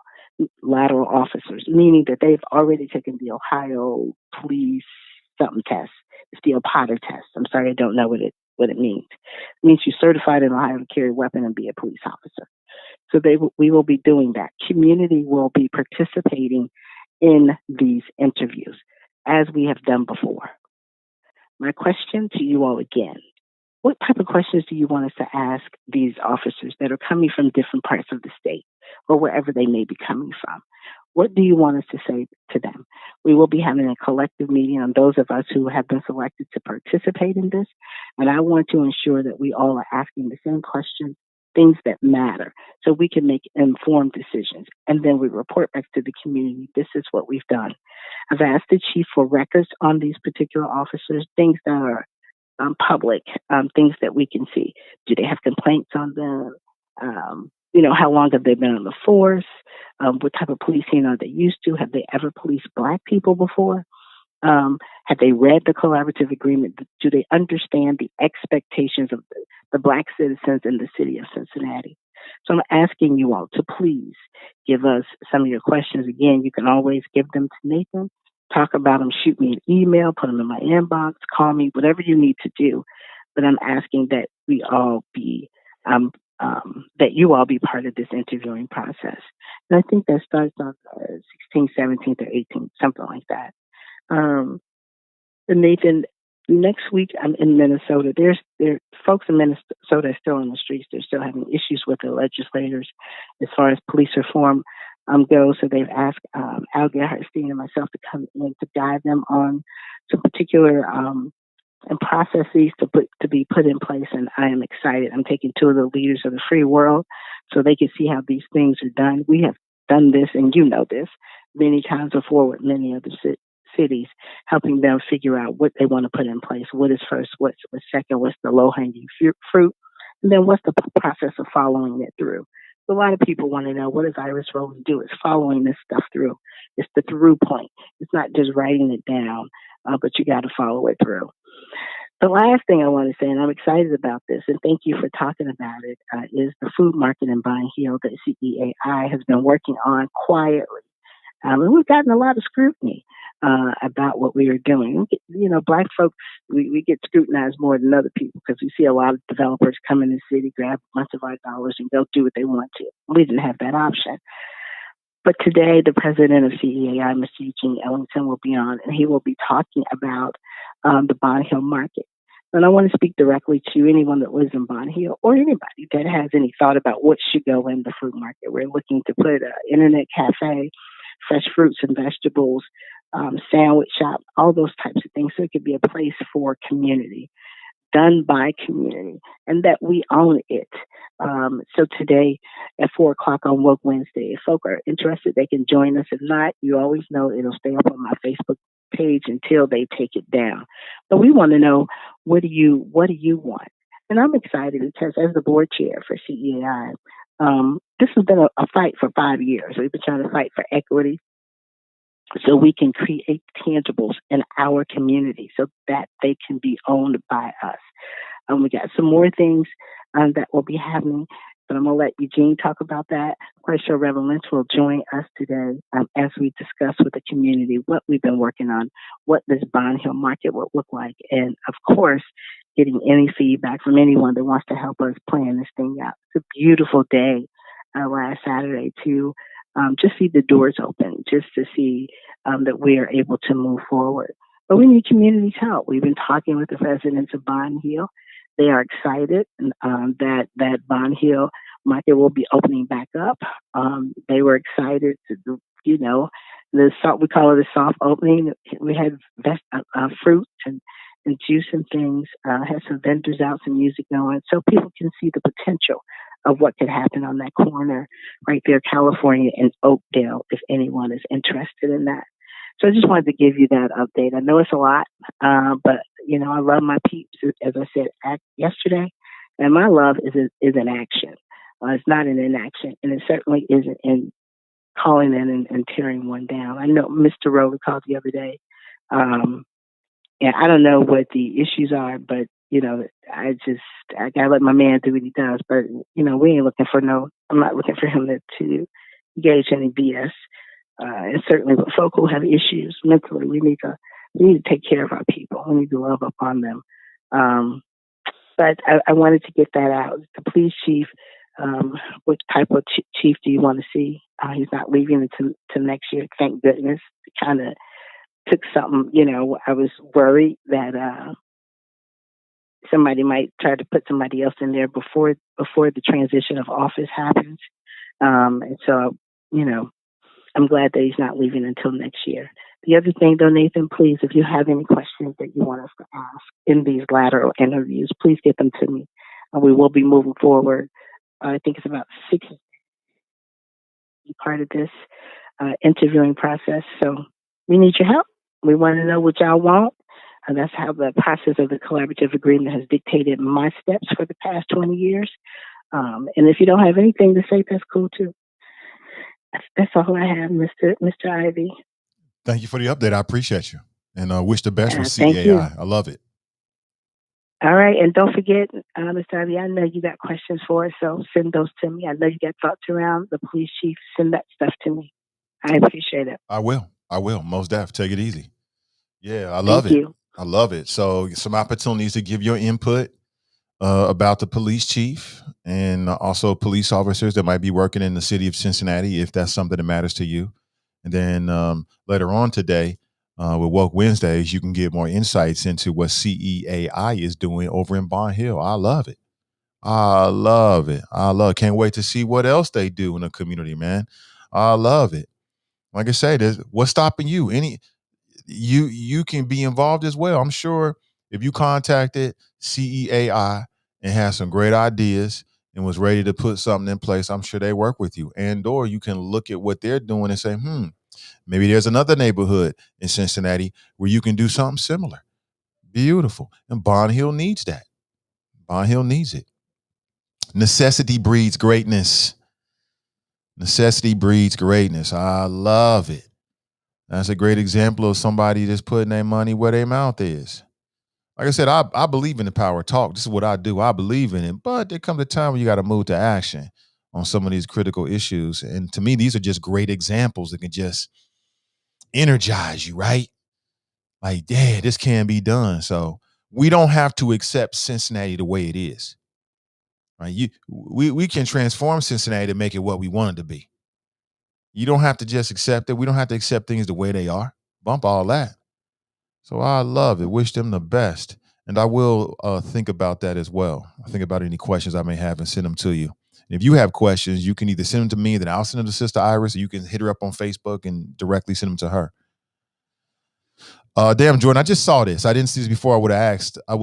Speaker 3: officers, meaning that they've already taken the Ohio Police something test. It's the Potter test. I'm sorry, I don't know what it means. It means you're certified in Ohio to carry a weapon and be a police officer. So we will be doing that. Community will be participating in these interviews as we have done before. My question to you all again, what type of questions do you want us to ask these officers that are coming from different parts of the state or wherever they may be coming from? What do you want us to say to them? We will be having a collective meeting on those of us who have been selected to participate in this. And I want to ensure that we all are asking the same questions, things that matter, so we can make informed decisions. And then we report back to the community, this is what we've done. I've asked the chief for records on these particular officers, things that are public, things that we can see. Do they have complaints on them? How long have they been on the force? What type of policing are they used to? Have they ever policed Black people before? Have they read the collaborative agreement? Do they understand the expectations of the Black citizens in the city of Cincinnati? So I'm asking you all to please give us some of your questions. Again, you can always give them to Nathan, talk about them, shoot me an email, put them in my inbox, call me, whatever you need to do. But I'm asking that we all be, that you all be part of this interviewing process. And I think that starts on 16th, 17th, or 18th, something like that. And Nathan, next week I'm in Minnesota. There folks in Minnesota are still in the streets. They're still having issues with the legislators as far as police reform goes. So they've asked Al Gerhardstein and myself to come in to guide them on some particular and processes to be put in place. And I am excited. I'm taking two of the leaders of the free world so they can see how these things are done. We have done this, and you know this, many times before with many other cities, helping them figure out what they want to put in place. What is first? What's second? What's the low-hanging fruit? And then what's the process of following it through? A lot of people want to know, what does Iris Roley do? It's following this stuff through. It's the through point. It's not just writing it down, but you got to follow it through. The last thing I want to say, and I'm excited about this, and thank you for talking about it, is the food market in Vine Hill that CEAI has been working on quietly. And we've gotten a lot of scrutiny, about what we were doing. Black folks, we get scrutinized more than other people because we see a lot of developers come in the city, grab a bunch of our dollars, and go do what they want to. We didn't have that option. But today, the president of CEAI, Mr. Eugene Ellington, will be on, and he will be talking about the Bond Hill market. And I want to speak directly to anyone that lives in Bond Hill or anybody that has any thought about what should go in the fruit market. We're looking to put an internet cafe, fresh fruits and vegetables, sandwich shop, all those types of things. So it could be a place for community, done by community, and that we own it. So today at 4 o'clock on Woke Wednesday, if folk are interested, they can join us. If not, you always know it'll stay up on my Facebook page until they take it down. But we want to know, what do you want? And I'm excited because as the board chair for CEAI, this has been a fight for 5 years. We've been trying to fight for equity so we can create tangibles in our community so that they can be owned by us. We got some more things that will be happening, but I'm going to let Eugene talk about that. I'm quite sure Reverend Lynch will join us today as we discuss with the community what we've been working on, what this Bond Hill market will look like, and of course, getting any feedback from anyone that wants to help us plan this thing out. It's a beautiful day last Saturday to just see the doors open, just to see that we are able to move forward. But we need community's help. We've been talking with the residents of Bond Hill. They are excited that Bond Hill market will be opening back up. They were excited to, we call it a soft opening. We had fruit and juice and things, had some vendors out, some music going, so people can see the potential of what could happen on that corner right there, California and Oakdale, if anyone is interested in that. So I just wanted to give you that update. I know it's a lot, but I love my peeps, as I said yesterday, and my love is in action. It's not in inaction, and it certainly isn't in calling in and tearing one down. I know Mr. Roley called the other day, and I don't know what the issues are, but I gotta let my man do what he does. But we ain't looking for I'm not looking for him to engage any BS. And certainly with folk who have issues mentally, we need to take care of our people. We need to love upon them. But I wanted to get that out. The police chief, what type of chief do you want to see? He's not leaving until next year. Thank goodness. It kind of took something, I was worried that somebody might try to put somebody else in there before the transition of office happens. And so, I'm glad that he's not leaving until next year. The other thing, though, Nathan, please, if you have any questions that you want us to ask in these lateral interviews, please get them to me. We will be moving forward. I think it's about 6 part of this interviewing process. So we need your help. We want to know what y'all want. And that's how the process of the collaborative agreement has dictated my steps for the past 20 years. And if you don't have anything to say, that's cool, too. That's all I have, Mr. Ivy.
Speaker 2: Thank you for the update. I appreciate you. And wish the best with
Speaker 3: Thank you.
Speaker 2: CEAI. I love it.
Speaker 3: All right. And don't forget, Mr. Ivy, I know you got questions for us, so send those to me. I know you got thoughts around the police chief. Send that stuff to me. I appreciate it.
Speaker 2: I will. Most definitely. Take it easy. Yeah, I love it. I love it. So some opportunities to give your input about the police chief and also police officers that might be working in the city of Cincinnati, if that's something that matters to you. And then later on today, with Woke Wednesdays, you can get more insights into what CEAI is doing over in Bond Hill. I love it. Can't wait to see what else they do in the community, man. I love it. Like I say, what's stopping you? You can be involved as well. I'm sure if you contacted CEAI and had some great ideas and was ready to put something in place, I'm sure they work with you. Or you can look at what they're doing and say, maybe there's another neighborhood in Cincinnati where you can do something similar. Beautiful. And Bond Hill needs that. Bond Hill needs it. Necessity breeds greatness. Necessity breeds greatness. I love it. That's a great example of somebody that's putting their money where their mouth is. Like I said, I believe in the power of talk. This is what I do. I believe in it. But there comes a time when you got to move to action on some of these critical issues. And to me, these are just great examples that can just energize you, right? Like, yeah, this can be done. So we don't have to accept Cincinnati the way it is. Right? We can transform Cincinnati to make it what we want it to be. You don't have to just accept it. We don't have to accept things the way they are. Bump all that. So I love it. Wish them the best. And I will think about that as well. I think about any questions I may have and send them to you. And if you have questions, you can either send them to me, then I'll send them to Sister Iris, or you can hit her up on Facebook and directly send them to her. Damn, Jordan, I just saw this. I didn't see this before. I would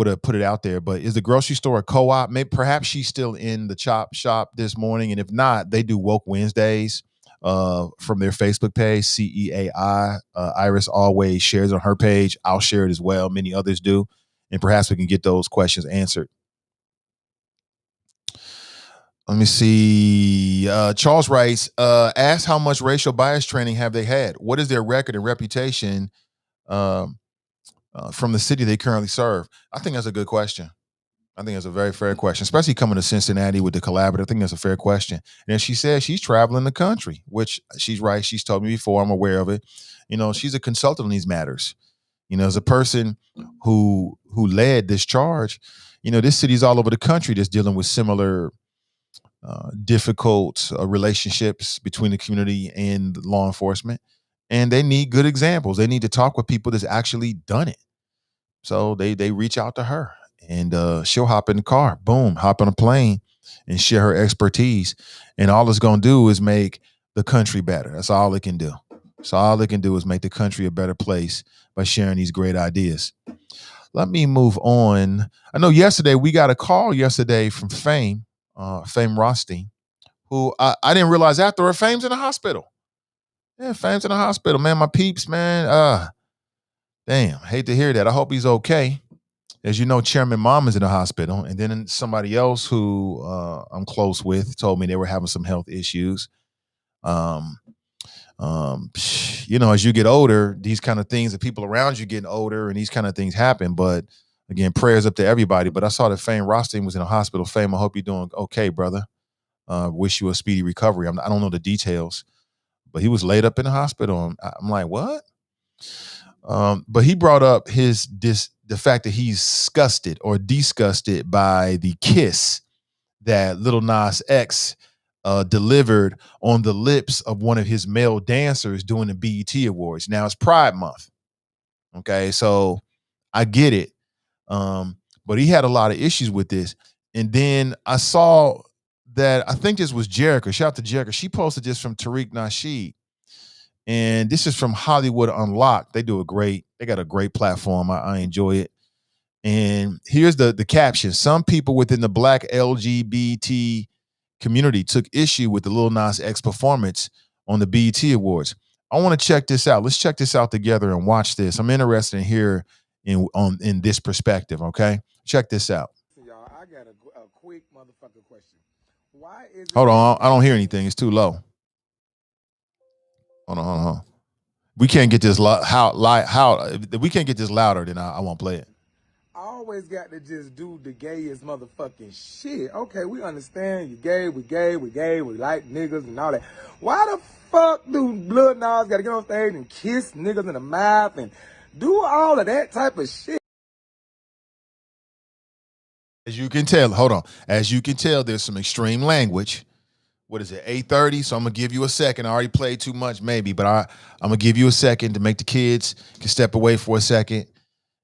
Speaker 2: have put it out there. But is the grocery store a co-op? Maybe perhaps she's still in the chop shop this morning. And if not, they do Woke Wednesdays from their Facebook page, CEAI. Iris always shares on her page. I'll share it as well. Many others do. And perhaps we can get those questions answered. Let me see. Charles writes, ask how much racial bias training have they had? What is their record and reputation from the city they currently serve? I think that's a good question. I think that's a very fair question, especially coming to Cincinnati with the collaborative. I think that's a fair question. And she says she's traveling the country, which she's right. She's told me before. I'm aware of it. You know, she's a consultant on these matters. You know, as a person who led this charge, you know, this city's all over the country that's dealing with similar difficult relationships between the community and law enforcement. And they need good examples. They need to talk with people that's actually done it. So they reach out to her, and she'll hop in the car, boom, hop on a plane and share her expertise. And all it's going to do is make the country better. That's all it can do. So all it can do is make the country a better place by sharing these great ideas. Let me move on. I know yesterday we got a call from Fame Rothstein, who I didn't realize after her, Fame's in the hospital. Yeah, Fame's in the hospital, man. My peeps, man. Damn, hate to hear that. I hope he's okay. As you know, Chairman Mom is in the hospital, and then somebody else who I'm close with told me they were having some health issues. You know, as you get older, these kind of things, the people around you getting older, and these kind of things happen. But again, prayers up to everybody. But I saw that Fame Rothstein was in the hospital. Fame, I hope you're doing okay, brother. Wish you a speedy recovery. I don't know the details, but he was laid up in the hospital. I'm like, what? But he brought up the fact that he's disgusted by the kiss that Lil Nas X delivered on the lips of one of his male dancers during the BET Awards. Now it's Pride Month. Okay, so I get it. But he had a lot of issues with this. And then I saw that, I think this was Jerica. Shout out to Jerica. She posted this from Tariq Nasheed. And this is from Hollywood Unlocked. They got a great platform. I enjoy it. And here's the caption. Some people within the Black LGBT community took issue with the Lil Nas X performance on the BET Awards. I want to check this out. Let's check this out together and watch this. I'm interested in hear in this perspective, okay? Check this out.
Speaker 4: Y'all, I got a quick motherfucker question. Why is
Speaker 2: Hold on, I don't hear anything. It's too low. Hold on. We can't get this if we can't get this louder, then I won't play it.
Speaker 4: I always got to just do the gayest motherfucking shit. Okay, we understand you gay, we like niggas and all that. Why the fuck do Blood Nas gotta get on stage and kiss niggas in the mouth and do all of that type of shit?
Speaker 2: As you can tell, there's some extreme language. What is it, 8:30? So I'm going to give you a second. I already played too much, maybe, but I'm going to give you a second to make the kids can step away for a second.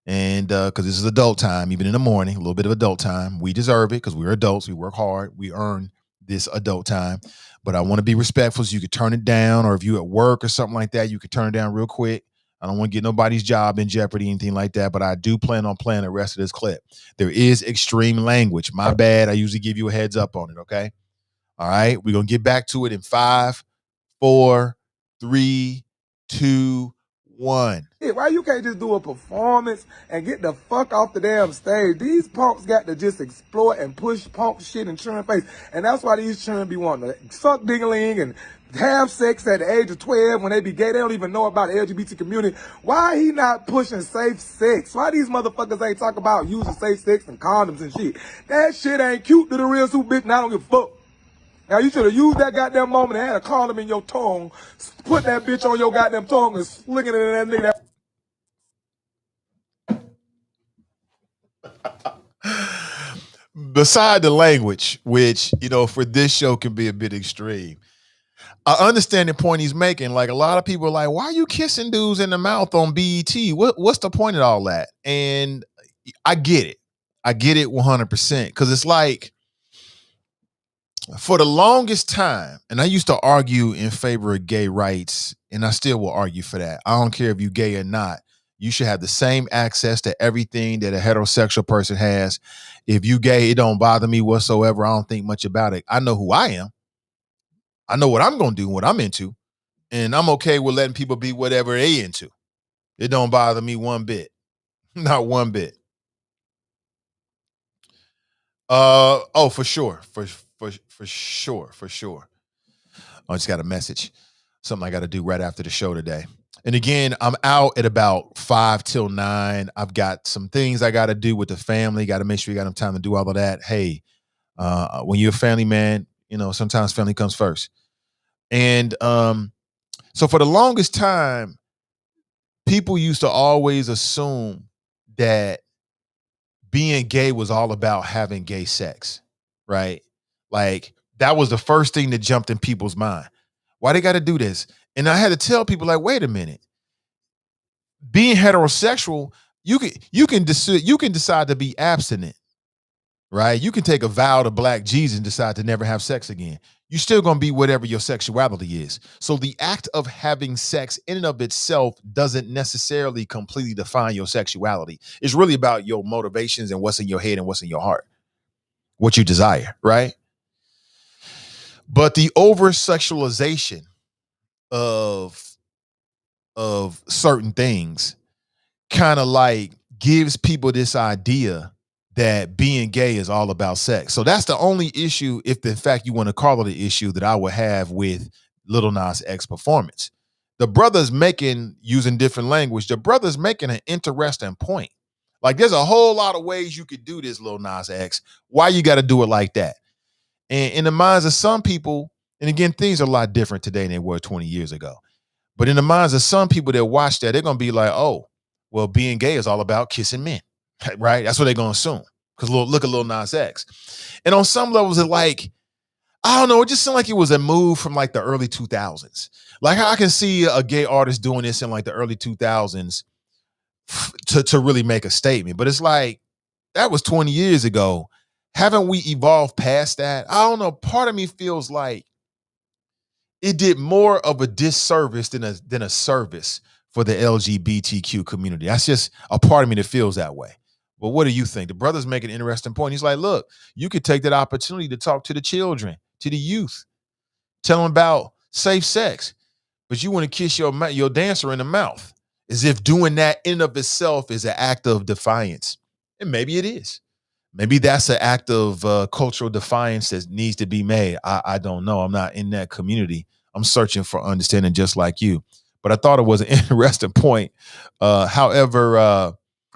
Speaker 2: And because this is adult time, even in the morning, a little bit of adult time. We deserve it because we're adults. We work hard. We earn this adult time. But I want to be respectful, so you could turn it down, or if you're at work or something like that, you could turn it down real quick. I don't want to get nobody's job in jeopardy, anything like that, but I do plan on playing the rest of this clip. There is extreme language. My bad. I usually give you a heads up on it, okay? All right, we're going to get back to it in 5, 4, 3, 2, 1.
Speaker 4: Why you can't just do a performance and get the fuck off the damn stage? These punks got to just exploit and push punk shit in children's face. And that's why these children be wanting to suck ding-a-ling and have sex at the age of 12 when they be gay. They don't even know about the LGBT community. Why he not pushing safe sex? Why these motherfuckers ain't talk about using safe sex and condoms and shit? That shit ain't cute to the real super bitch, and I don't give a fuck. Now, you should have used that goddamn moment and had a condom in your tongue, put that bitch on your goddamn tongue and slicking it in that nigga.
Speaker 2: Beside the language, which, for this show can be a bit extreme, I understand the point he's making. Like, a lot of people are like, why are you kissing dudes in the mouth on BET? What's the point of all that? And I get it. I get it 100%. Because it's like, for the longest time, and I used to argue in favor of gay rights, and I still will argue for that. I don't care if you're gay or not. You should have the same access to everything that a heterosexual person has. If you gay, it don't bother me whatsoever. I don't think much about it. I know who I am. I know what I'm going to do, what I'm into. And I'm okay with letting people be whatever they into. It don't bother me one bit. Not one bit. For sure. For sure. I just got a message. Something I got to do right after the show today. And again, I'm out at about 5 till 9. I've got some things I got to do with the family. Got to make sure you got enough time to do all of that. Hey, when you're a family man, sometimes family comes first. And so for the longest time, people used to always assume that being gay was all about having gay sex, right? Like, that was the first thing that jumped in people's mind. Why they got to do this? And I had to tell people, like, wait a minute. Being heterosexual, you can decide to be abstinent, right? You can take a vow to Black Jesus and decide to never have sex again. You're still going to be whatever your sexuality is. So the act of having sex in and of itself doesn't necessarily completely define your sexuality. It's really about your motivations and what's in your head and what's in your heart, what you desire, right? But the over-sexualization of certain things kind of like gives people this idea that being gay is all about sex. So that's the only issue, if in fact you want to call it an issue, that I would have with Lil Nas X performance. The brother's using different language, the brother's making an interesting point. Like, there's a whole lot of ways you could do this, Lil Nas X. Why you got to do it like that? And in the minds of some people, and again, things are a lot different today than they were 20 years ago. But in the minds of some people that watch that, they're going to be like, oh, well, being gay is all about kissing men, right? That's what they're going to assume. Because look at Lil Nas X. And on some levels, it like, I don't know, it just seemed like it was a move from like the early 2000s. Like, I can see a gay artist doing this in like the early 2000s to really make a statement. But it's like, that was 20 years ago. Haven't we evolved past that? I don't know. Part of me feels like it did more of a disservice than a service for the LGBTQ community. That's just a part of me that feels that way. But what do you think? The brother's making an interesting point. He's like, look, you could take that opportunity to talk to the children, to the youth, tell them about safe sex, but you want to kiss your dancer in the mouth, as if doing that in and of itself is an act of defiance. And maybe it is. Maybe that's an act of cultural defiance that needs to be made. I don't know. I'm not in that community. I'm searching for understanding just like you. But I thought it was an interesting point. However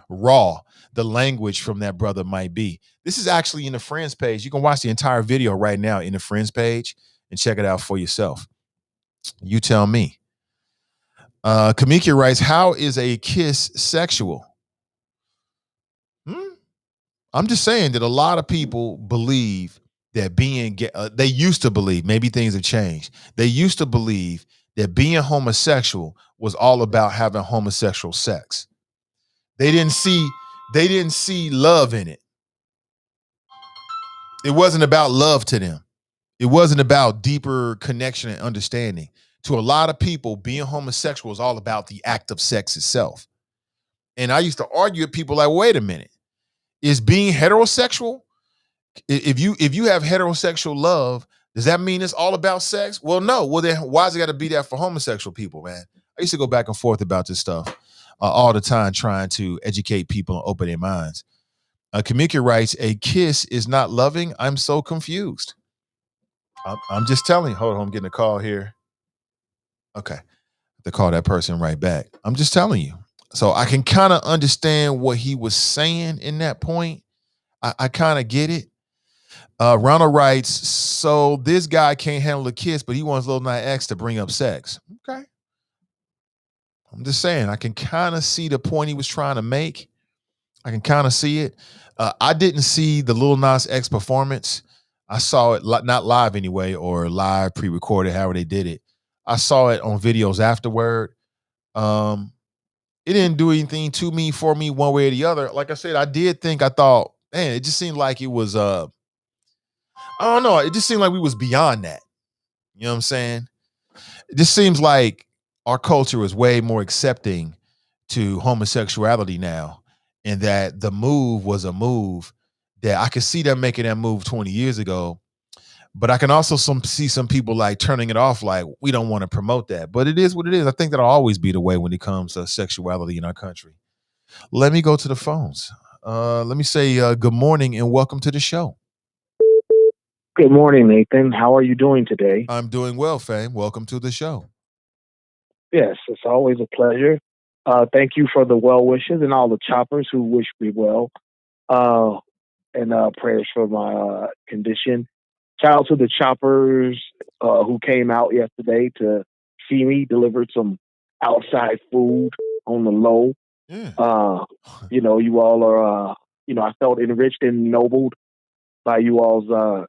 Speaker 2: raw the language from that brother might be. This is actually in the Friends page. You can watch the entire video right now in the Friends page and check it out for yourself. You tell me. Kamiki writes, how is a kiss sexual? I'm just saying that a lot of people believe that being gay, they used to believe, maybe things have changed. They used to believe that being homosexual was all about having homosexual sex. They didn't see love in it. It wasn't about love to them. It wasn't about deeper connection and understanding. To a lot of people, being homosexual is all about the act of sex itself. And I used to argue with people like, wait a minute. Is being heterosexual, if you have heterosexual love, does that mean it's all about sex? Well, no. Well, then why's it got to be that for homosexual people, man? I used to go back and forth about this stuff all the time, trying to educate people and open their minds. Kamika writes, a kiss is not loving. I'm so confused. I'm just telling you. Hold on, I'm getting a call here. Okay. To call that person right back. I'm just telling you. So I can kind of understand what he was saying in that point. I kind of get it. Ronald writes, so this guy can't handle a kiss, but he wants Lil Nas X to bring up sex. Okay. I'm just saying, I can kind of see the point he was trying to make. I can kind of see it. I didn't see the Lil Nas X performance. I saw it not live anyway, or live pre-recorded, however they did it. I saw it on videos afterward. It didn't do anything to me, for me, one way or the other. Like I said, I thought, man, it just seemed like it was, I don't know. It just seemed like we was beyond that. You know what I'm saying? It just seems like our culture is way more accepting to homosexuality now, and that the move was a move that I could see them making that move 20 years ago, but I can also see some people like turning it off, like we don't want to promote that. But it is what it is. I think that'll always be the way when it comes to sexuality in our country. Let me go to the phones. Let me say good morning and welcome to the show.
Speaker 5: Good morning, Nathan. How are you doing today?
Speaker 2: I'm doing well, Fame. Welcome to the show.
Speaker 5: Yes, it's always a pleasure. Thank you for the well wishes and all the choppers who wish me well. And prayers for my condition. Shout out to the choppers who came out yesterday to see me, delivered some outside food on the low.
Speaker 2: Yeah.
Speaker 5: You all are, I felt enriched and ennobled by you all's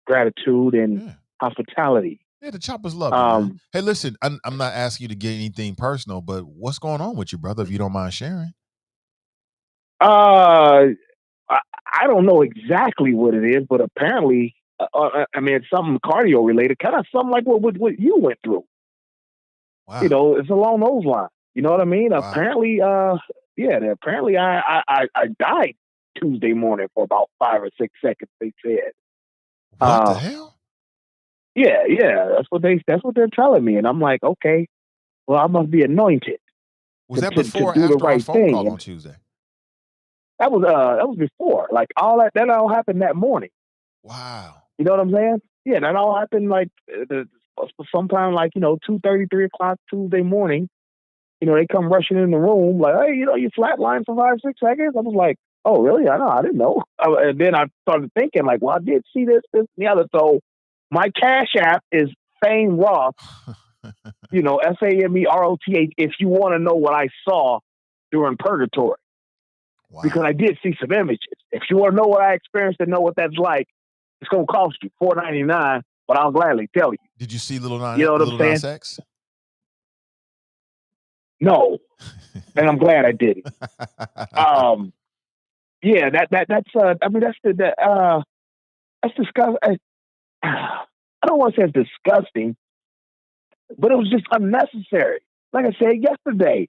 Speaker 5: gratitude and hospitality.
Speaker 2: Yeah, the choppers love you, man. Hey, listen, I'm not asking you to get anything personal, but what's going on with you, brother, if you don't mind sharing?
Speaker 5: I don't know exactly what it is, but apparently, it's something cardio related, kind of something like what you went through.
Speaker 2: Wow.
Speaker 5: It's along those lines. You know what I mean?
Speaker 2: Wow.
Speaker 5: Apparently, apparently I died Tuesday morning for about 5 or 6 seconds. They said.
Speaker 2: What the hell?
Speaker 5: Yeah, that's what they're telling me, and I'm like, okay, well, I must be anointed.
Speaker 2: Was that before or
Speaker 5: do the
Speaker 2: after our
Speaker 5: right
Speaker 2: phone
Speaker 5: thing.
Speaker 2: call on Tuesday?
Speaker 5: That was before. Like that all happened that morning.
Speaker 2: Wow.
Speaker 5: You know what I'm saying? Yeah, that all happened like sometime like 2:30, 3 o'clock Tuesday morning. They come rushing in the room like, hey, you flatlined for 5, 6 seconds. I was like, oh, really? I didn't know. And then I started thinking like, well, I did see this, and the other. So my Cash App is Fame Roth. FAMEROTH. If you want to know what I saw during purgatory. Wow. Because I did see some images. If you want to know what I experienced and know what that's like, it's going to cost you $4.99, but I'll gladly tell you.
Speaker 2: Did you see Lil Nas,
Speaker 5: you know what
Speaker 2: Lil
Speaker 5: I'm saying?
Speaker 2: Nas X?
Speaker 5: No, and I'm glad I didn't. Yeah, that's disgusting. I don't want to say it's disgusting, but it was just unnecessary. Like I said yesterday,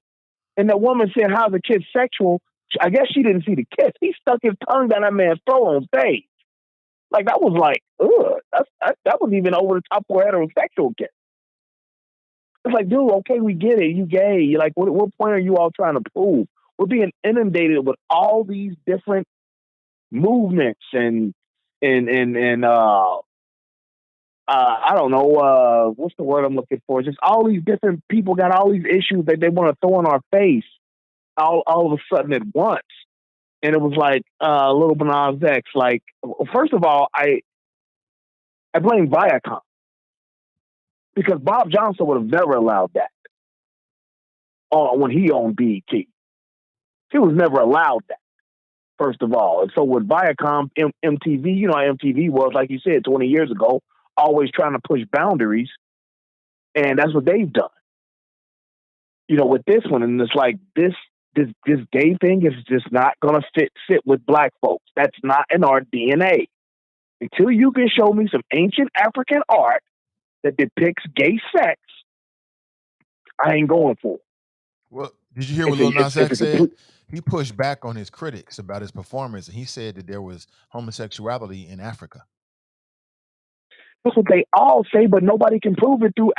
Speaker 5: and that woman said, "How's the kid sexual?" I guess she didn't see the kiss. He stuck his tongue down that man's throat on stage. Like that was like, ugh. That was even over the top for a heterosexual kiss. It's like, dude, okay, we get it. You gay. You're like, what point are you all trying to prove? We're being inundated with all these different movements and I don't know, what's the word I'm looking for? Just all these different people got all these issues that they want to throw in our face all of a sudden at once. And it was like Little Nas X. Like, first of all, I blame Viacom because Bob Johnson would have never allowed that when he owned BET. He was never allowed that, first of all. And so with Viacom, MTV, you know how MTV was, like you said, 20 years ago, always trying to push boundaries. And that's what they've done. With this one, and it's like this gay thing is just not going to sit with black folks. That's not in our DNA. Until you can show me some ancient African art that depicts gay sex, I ain't going for it.
Speaker 2: Well, did you hear what Lil Nas X said? He pushed back on his critics about his performance, and he said that there was homosexuality in Africa.
Speaker 5: That's what they all say, but nobody can prove it through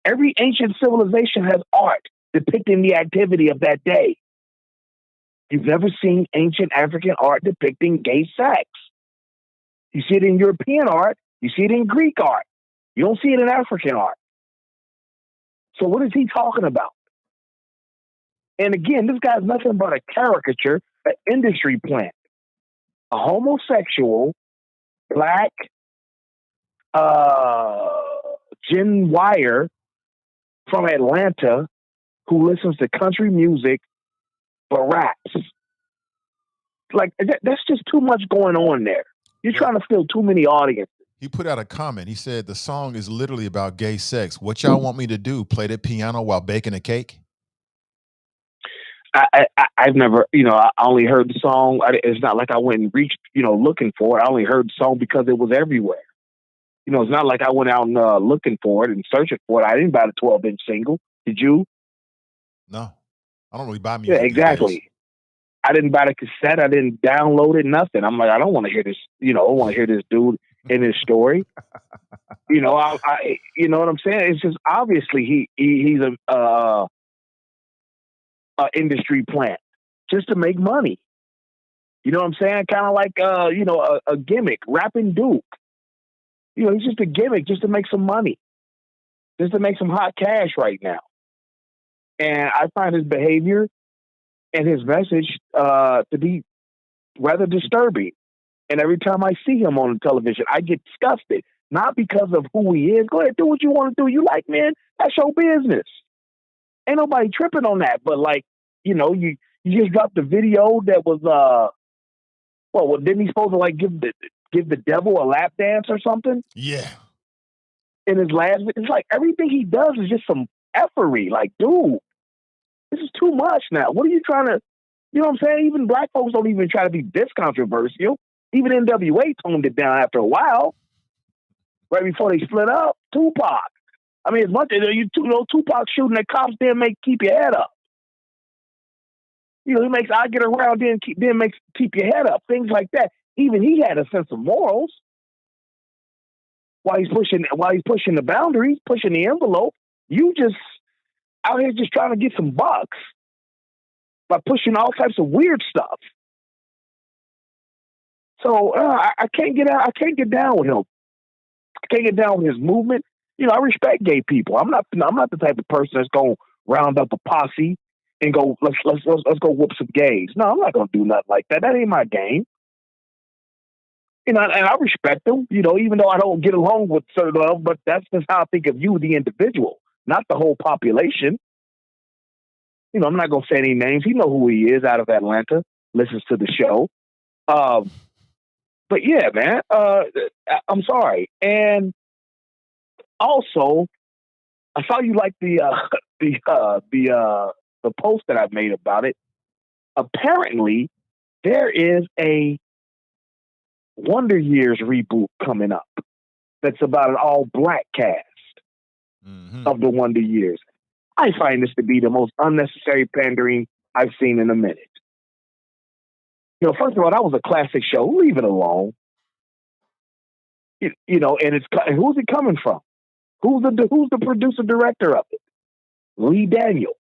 Speaker 5: every ancient civilization has art depicting the activity of that day. You've never seen ancient African art depicting gay sex. You see it in European art. You see it in Greek art. You don't see it in African art. So what is he talking about? And again, this guy's nothing but a caricature, an industry plant, a homosexual black Gen Wire from Atlanta who listens to country music but raps. Like that's just too much going on there. You're
Speaker 2: Well,
Speaker 5: trying to fill too many audiences.
Speaker 2: he put out a comment. He said the song is literally about gay sex. What y'all want me to do? Play the piano while baking a cake?
Speaker 5: I've never, I only heard the song. It's not like I went and reached, looking for it. I only heard the song because it was everywhere. It's not like I went out and looking for it and searching for it. I didn't buy the 12-inch single. Did you?
Speaker 2: No, I don't really buy
Speaker 5: Yeah,
Speaker 2: music these days.
Speaker 5: exactly. I didn't buy the cassette. I didn't download it. Nothing. I'm like, I don't want to hear this. I want to hear this dude in his story. You know what I'm saying? It's just obviously he's a industry plant just to make money. You know what I'm saying? Kind of like a gimmick, rapping Duke. He's just a gimmick just to make some money, just to make some hot cash right now. And I find his behavior and his message to be rather disturbing. And every time I see him on the television, I get disgusted. Not because of who he is. Go ahead, do what you want to do. You like, man, that's your business. Ain't nobody tripping on that. But you just dropped a video that was didn't he supposed to give the devil a lap dance or something?
Speaker 2: Yeah.
Speaker 5: In his last, it's like everything he does is just some effery. Like, dude, this is too much now. What are you trying to, you know what I'm saying? Even black folks don't even try to be this controversial. Even NWA toned it down after a while. Right before they split up, Tupac. I mean, as much as Tupac shooting at cops didn't keep your head up. He makes I get around, then makes keep your head up. Things like that. Even he had a sense of morals. While he's pushing the boundaries, pushing the envelope, you just out here just trying to get some bucks by pushing all types of weird stuff. So I can't get out. I can't get down with him. I can't get down with his movement. I respect gay people. I'm not the type of person that's gonna round up a posse and go let's go whoop some gays. No, I'm not gonna do nothing like that. That ain't my game. And I respect them. Even though I don't get along with certain of them, but that's just how I think of you, the individual, not the whole population. I'm not gonna say any names. You know who he is out of Atlanta. Listens to the show. But yeah, man. I'm sorry. And also, I saw you like the post that I made about it. Apparently, there is a Wonder Years reboot coming up that's about an all-black cast of the Wonder Years. I find this to be the most unnecessary pandering I've seen in a minute. First of all, that was a classic show. Leave it alone. And who's it coming from? Who's the producer director of it? Lee Daniels.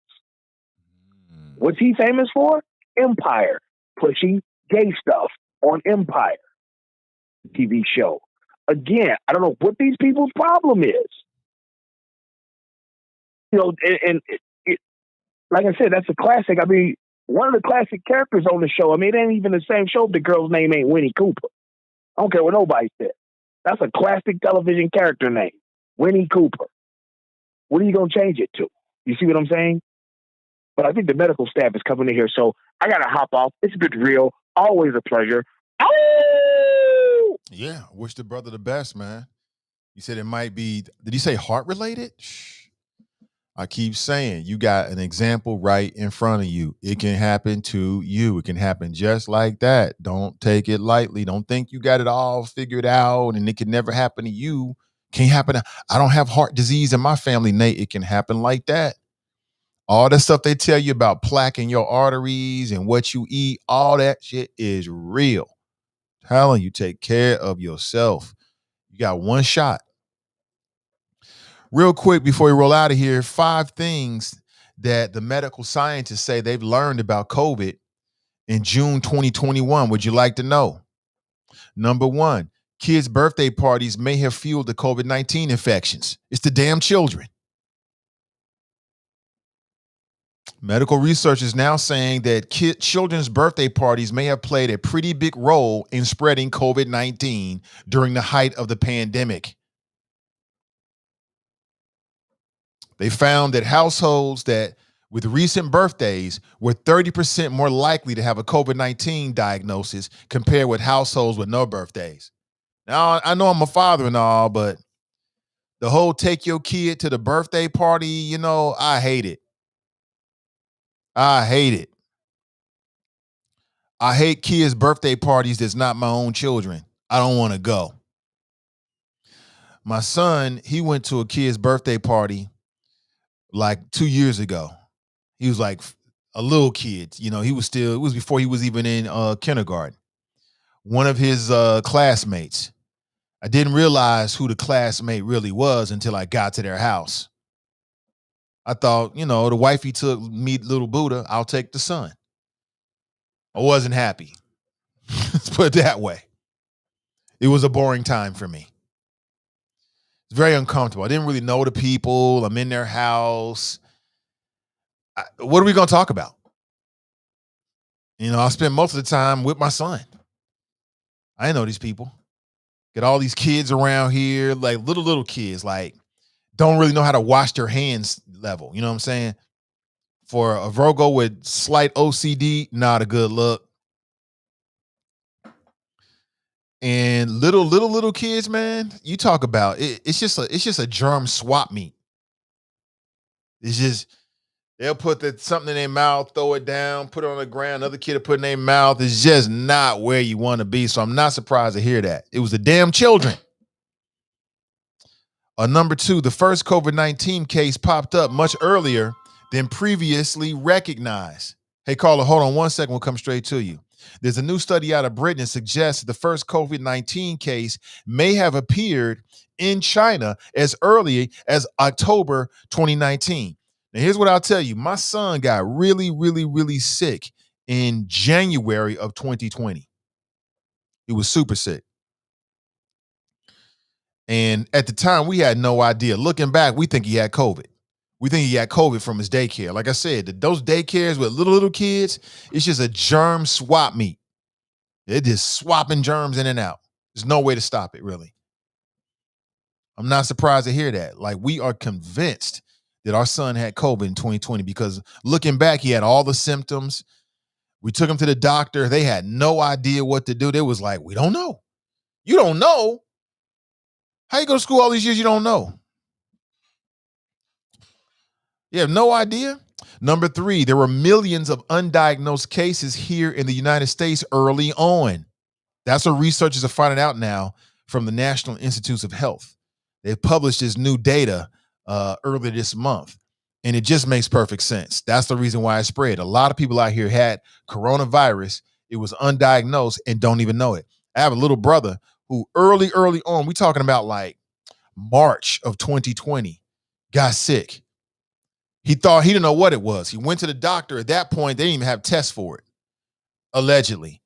Speaker 5: What's he famous for? Empire, pushing gay stuff on Empire TV show. Again, I don't know what these people's problem is. Like I said, that's a classic. I mean, one of the classic characters on the show. I mean, it ain't even the same show if the girl's name ain't Winnie Cooper. I don't care what nobody said. That's a classic television character name, Winnie Cooper. What are you going to change it to? You see what I'm saying? But I think the medical staff is coming in here, so I got to hop off. It's been real. Always a pleasure. Oh!
Speaker 2: Yeah, wish the brother the best, man. You said it might be, did he say heart related? Shh. I keep saying, you got an example right in front of you. It can happen to you. It can happen just like that. Don't take it lightly. Don't think you got it all figured out and it can never happen to you. Can't happen. I don't have heart disease in my family, Nate. It can happen like that. All the stuff they tell you about plaque in your arteries and what you eat, all that shit is real. Telling you, take care of yourself. You got one shot. Real quick before we roll out of here, 5 things that the medical scientists say they've learned about COVID in June 2021. Would you like to know? Number 1, kids' birthday parties may have fueled the COVID-19 infections. It's the damn children. Medical research is now saying that children's birthday parties may have played a pretty big role in spreading COVID-19 during the height of the pandemic. They found that households that with recent birthdays were 30% more likely to have a COVID-19 diagnosis compared with households with no birthdays. Now, I know I'm a father and all, but the whole take your kid to the birthday party, I hate it. I hate it. I hate kids' birthday parties that's not my own children. I don't want to go. My son, he went to a kid's birthday party like 2 years ago. He was like a little kid. He was still, it was before he was even in kindergarten. One of his classmates, I didn't realize who the classmate really was until I got to their house. I thought, the wifey took me, little Buddha, I'll take the son. I wasn't happy. Let's put it that way. It was a boring time for me. It's very uncomfortable. I didn't really know the people. I'm in their house. What are we going to talk about? I spend most of the time with my son. I didn't know these people. Get all these kids around here, like little kids, like don't really know how to wash their hands level. You know what I'm saying? For a Virgo with slight OCD, not a good look. And little kids, man, you talk about it, it's just a germ swap meet. It's just they'll put something in their mouth, throw it down, put it on the ground. Another kid will put it in their mouth. It's just not where you want to be. So I'm not surprised to hear that. It was the damn children. Number 2, the first COVID-19 case popped up much earlier than previously recognized. Hey, caller, hold on 1 second. We'll come straight to you. There's a new study out of Britain that suggests the first COVID-19 case may have appeared in China as early as October 2019. Now, here's what I'll tell you. My son got really, really, really sick in January of 2020. He was super sick. And at the time, we had no idea. Looking back, we think he had COVID. We think he had COVID from his daycare. Like I said, those daycares with little kids, it's just a germ swap meet. They're just swapping germs in and out. There's no way to stop it, really. I'm not surprised to hear that. Like, we are convinced that our son had COVID in 2020 because looking back, he had all the symptoms. We took him to the doctor. They had no idea what to do. They was like, we don't know. You don't know? How you go to school all these years you don't know? You have no idea? Number 3, there were millions of undiagnosed cases here in the United States early on. That's what researchers are finding out now from the National Institutes of Health. They've published this new data earlier this month, and it just makes perfect sense. That's the reason why it spread. A lot of people out here had coronavirus. It was undiagnosed and don't even know it. I have a little brother who early on, we talking about like March of 2020, got sick. He thought he didn't know what it was. He went to the doctor. At that point, they didn't even have tests for it, allegedly.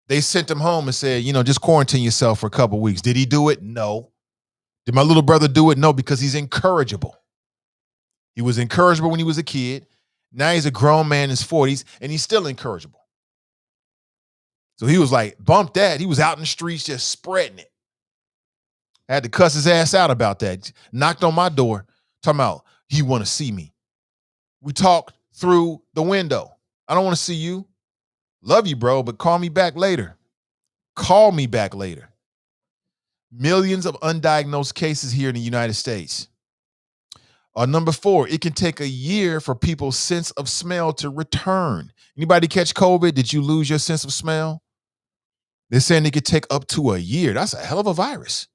Speaker 2: They sent him home and said, just quarantine yourself for a couple of weeks. Did he do it? No. Did my little brother do it? No, because he's incorrigible. He was incorrigible when he was a kid. Now he's a grown man in his 40s, and he's still incorrigible. So he was like, bump that. He was out in the streets just spreading it. I had to cuss his ass out about that. Knocked on my door, talking about, he want to see me. We talked through the window. I don't want to see you. Love you, bro, but call me back later. Call me back later. Millions of undiagnosed cases here in the United States. Number 4, it can take a year for people's sense of smell to return. Anybody catch COVID? Did you lose your sense of smell? They're saying it could take up to a year. That's a hell of a virus.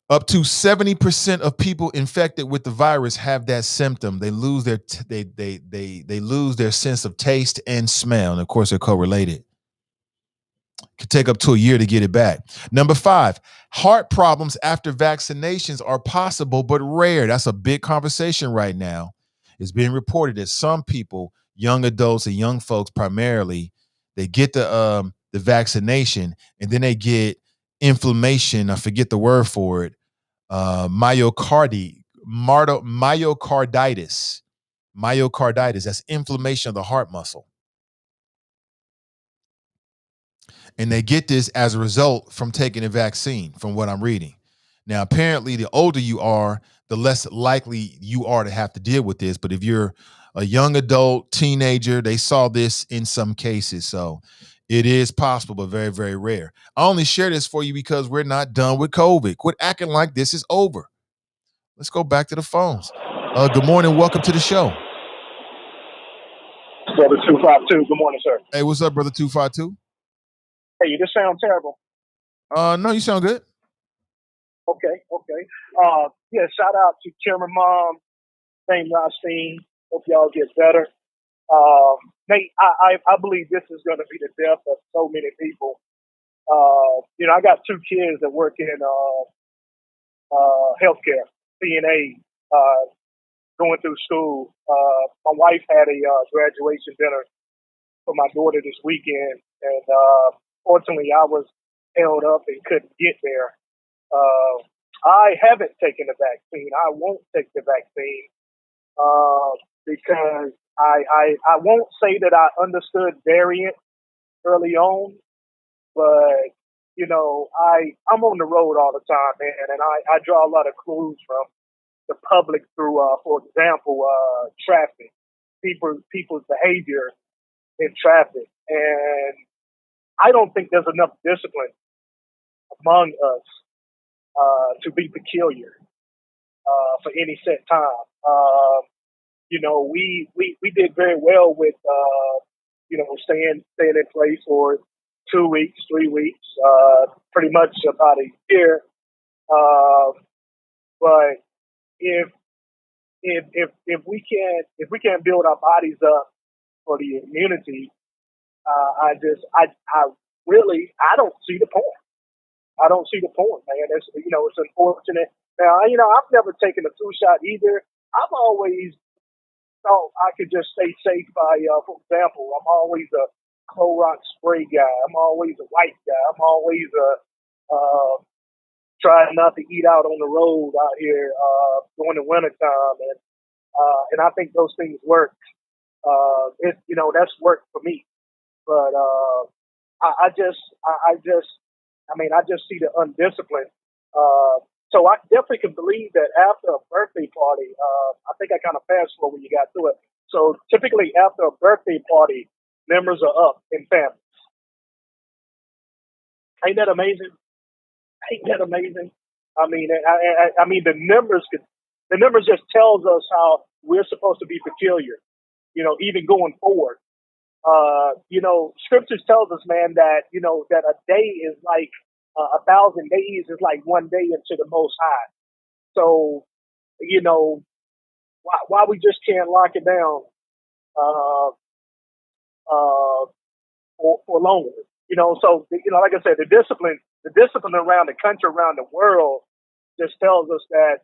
Speaker 2: Up to 70% of people infected with the virus have that symptom. They lose their they lose their sense of taste and smell, and of course they're correlated. Could take up to a year to get it back. Number 5, heart problems after vaccinations are possible but rare. That's a big conversation right now. It's being reported that some people, young adults and young folks primarily, they get the vaccination and then they get inflammation. I forget the word for it. Myocarditis. Myocarditis, that's inflammation of the heart muscle. And they get this as a result from taking a vaccine, from what I'm reading. Now, apparently, the older you are, the less likely you are to have to deal with this. But if you're a young adult, teenager, they saw this in some cases. So it is possible, but very, very rare. I only share this for you because we're not done with COVID. Quit acting like this is over. Let's go back to the phones. Good morning. Welcome to the show.
Speaker 6: Brother 252, good morning, sir.
Speaker 2: Hey, what's up, brother 252?
Speaker 6: Hey, you just sound terrible.
Speaker 2: No, you sound good.
Speaker 6: Okay. Yeah, shout out to Chairman Mom, Name Rostine. Hope y'all get better. Nate, I believe this is going to be the death of so many people. I got two kids that work in healthcare, CNA, going through school. My wife had a graduation dinner for my daughter this weekend, and fortunately, I was held up and couldn't get there. I haven't taken the vaccine. I won't take the vaccine because I won't say that I understood variant early on, but I'm on the road all the time, man, and I draw a lot of clues from the public through, for example, traffic, people's behavior in traffic, and I don't think there's enough discipline among us to be peculiar for any set time. We did very well with staying in place for 2 weeks, 3 weeks, pretty much about a year. But if we can't build our bodies up for the immunity, I don't see the point. I don't see the point, man. It's unfortunate. Now, I've never taken a flu shot either. I've always thought I could just stay safe by, for example, I'm always a Clorox spray guy. I'm always a white guy. I'm always trying not to eat out on the road out here during the wintertime. And I think those things work. That's worked for me. But I just see the undisciplined. So I definitely can believe that after a birthday party, I think I kind of fast forward when you got to it. So typically after a birthday party, members are up in families. Ain't that amazing? I mean, the numbers just tells us how we're supposed to be peculiar, even going forward. Scriptures tells us, man, that, that a day is like 1,000 days is like one day into the Most High. So, why we just can't lock it down for longer? So like I said, the discipline around the country, around the world, just tells us that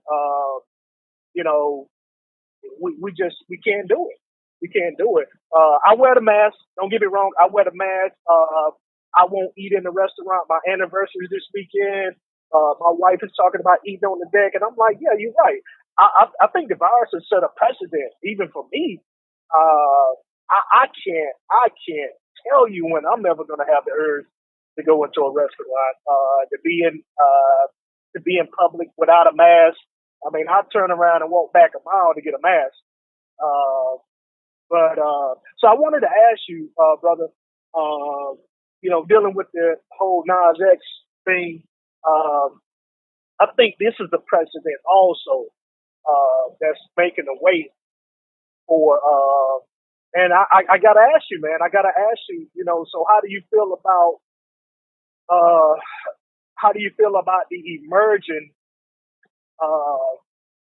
Speaker 6: we can't do it. We can't do it. I wear the mask. Don't get me wrong. I wear the mask. I won't eat in the restaurant. My anniversary this weekend. My wife is talking about eating on the deck, and I'm like, yeah, you're right. I think the virus has set a precedent, even for me. I can't tell you when I'm never going to have the urge to go into a restaurant, to be in public without a mask. I mean, I turn around and walk back a mile to get a mask. So I wanted to ask you, brother, dealing with the whole Nas X thing, I think this is the precedent also that's making a way for, and I got to ask you, man, so how do you feel about the emerging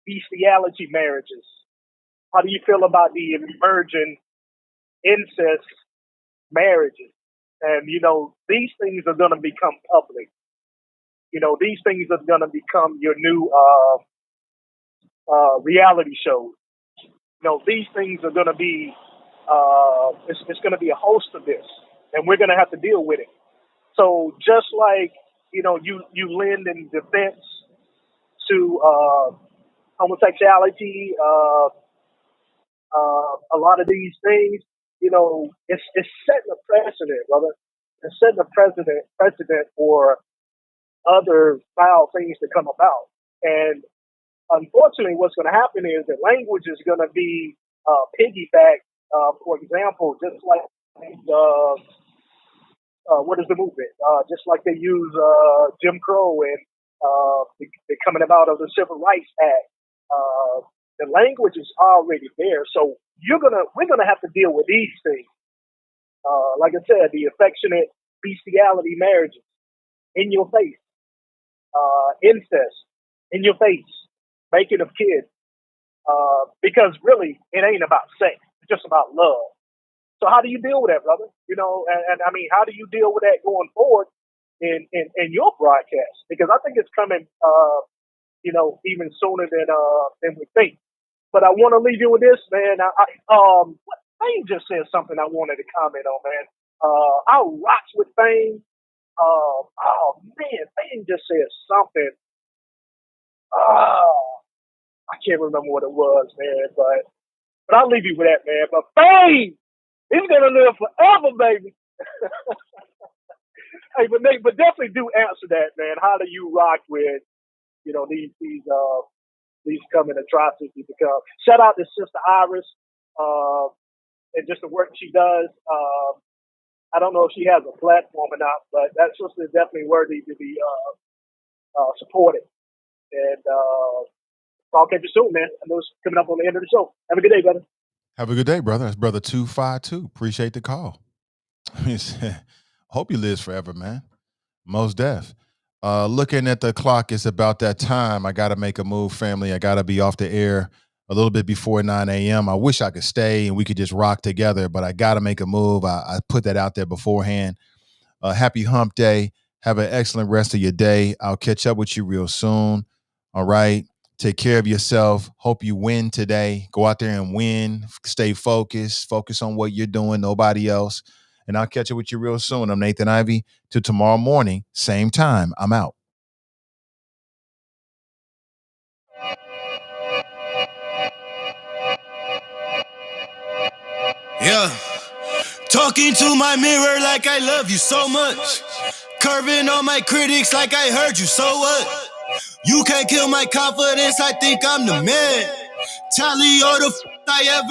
Speaker 6: bestiality marriages? How do you feel about the emerging incest marriages? And, these things are going to become public. These things are going to become your new reality shows. These things are going to be, it's going to be a host of this, and we're going to have to deal with it. So just like, you lend in defense to homosexuality, A lot of these things, it's setting a precedent, brother. It's setting a precedent for other foul things to come about. And unfortunately, what's going to happen is that language is going to be piggyback. For example, just like what is the movement? Just like they use Jim Crow and the coming about of the Civil Rights Act. The language is already there, so we're gonna have to deal with these things. Like I said, the affectionate bestiality marriages in your face, incest in your face, making of kids. Because really, it ain't about sex; it's just about love. So how do you deal with that, brother? And I mean, how do you deal with that going forward in your broadcast? Because I think it's coming, even sooner than we think. But I want to leave you with this, man. Fame just said something I wanted to comment on, man. I rocks with Fame. Oh man, Fame just said something. I can't remember what it was, man. But I'll leave you with that, man. But Fame, he's gonna live forever, baby. Hey, but definitely do answer that, man. How do you rock with, these coming atrocities to come? Shout out to Sister Iris, and just the work she does. I don't know if she has a platform or not, but that sister is definitely worthy to be supported. And I'll catch you soon, man. I know it's coming up on the end of the show. Have a good day, brother.
Speaker 2: Have a good day, brother. That's brother 252. Appreciate the call. Hope he lives forever, man. Most def. Looking at the clock, it's about that time. I got to make a move, family. I got to be off the air a little bit before 9 a.m. I wish I could stay and we could just rock together, but I got to make a move. I put that out there beforehand. Happy hump day. Have an excellent rest of your day. I'll catch up with you real soon. All right. Take care of yourself. Hope you win today. Go out there and win. Stay focused. Focus on what you're doing, nobody else. And I'll catch up with you real soon. I'm Nathan Ivy. Till tomorrow morning, same time. I'm out.
Speaker 1: Yeah. Talking to my mirror like I love you so much. Curving on my critics like I heard you, so what? You can't kill my confidence, I think I'm the man. Tally all the I ever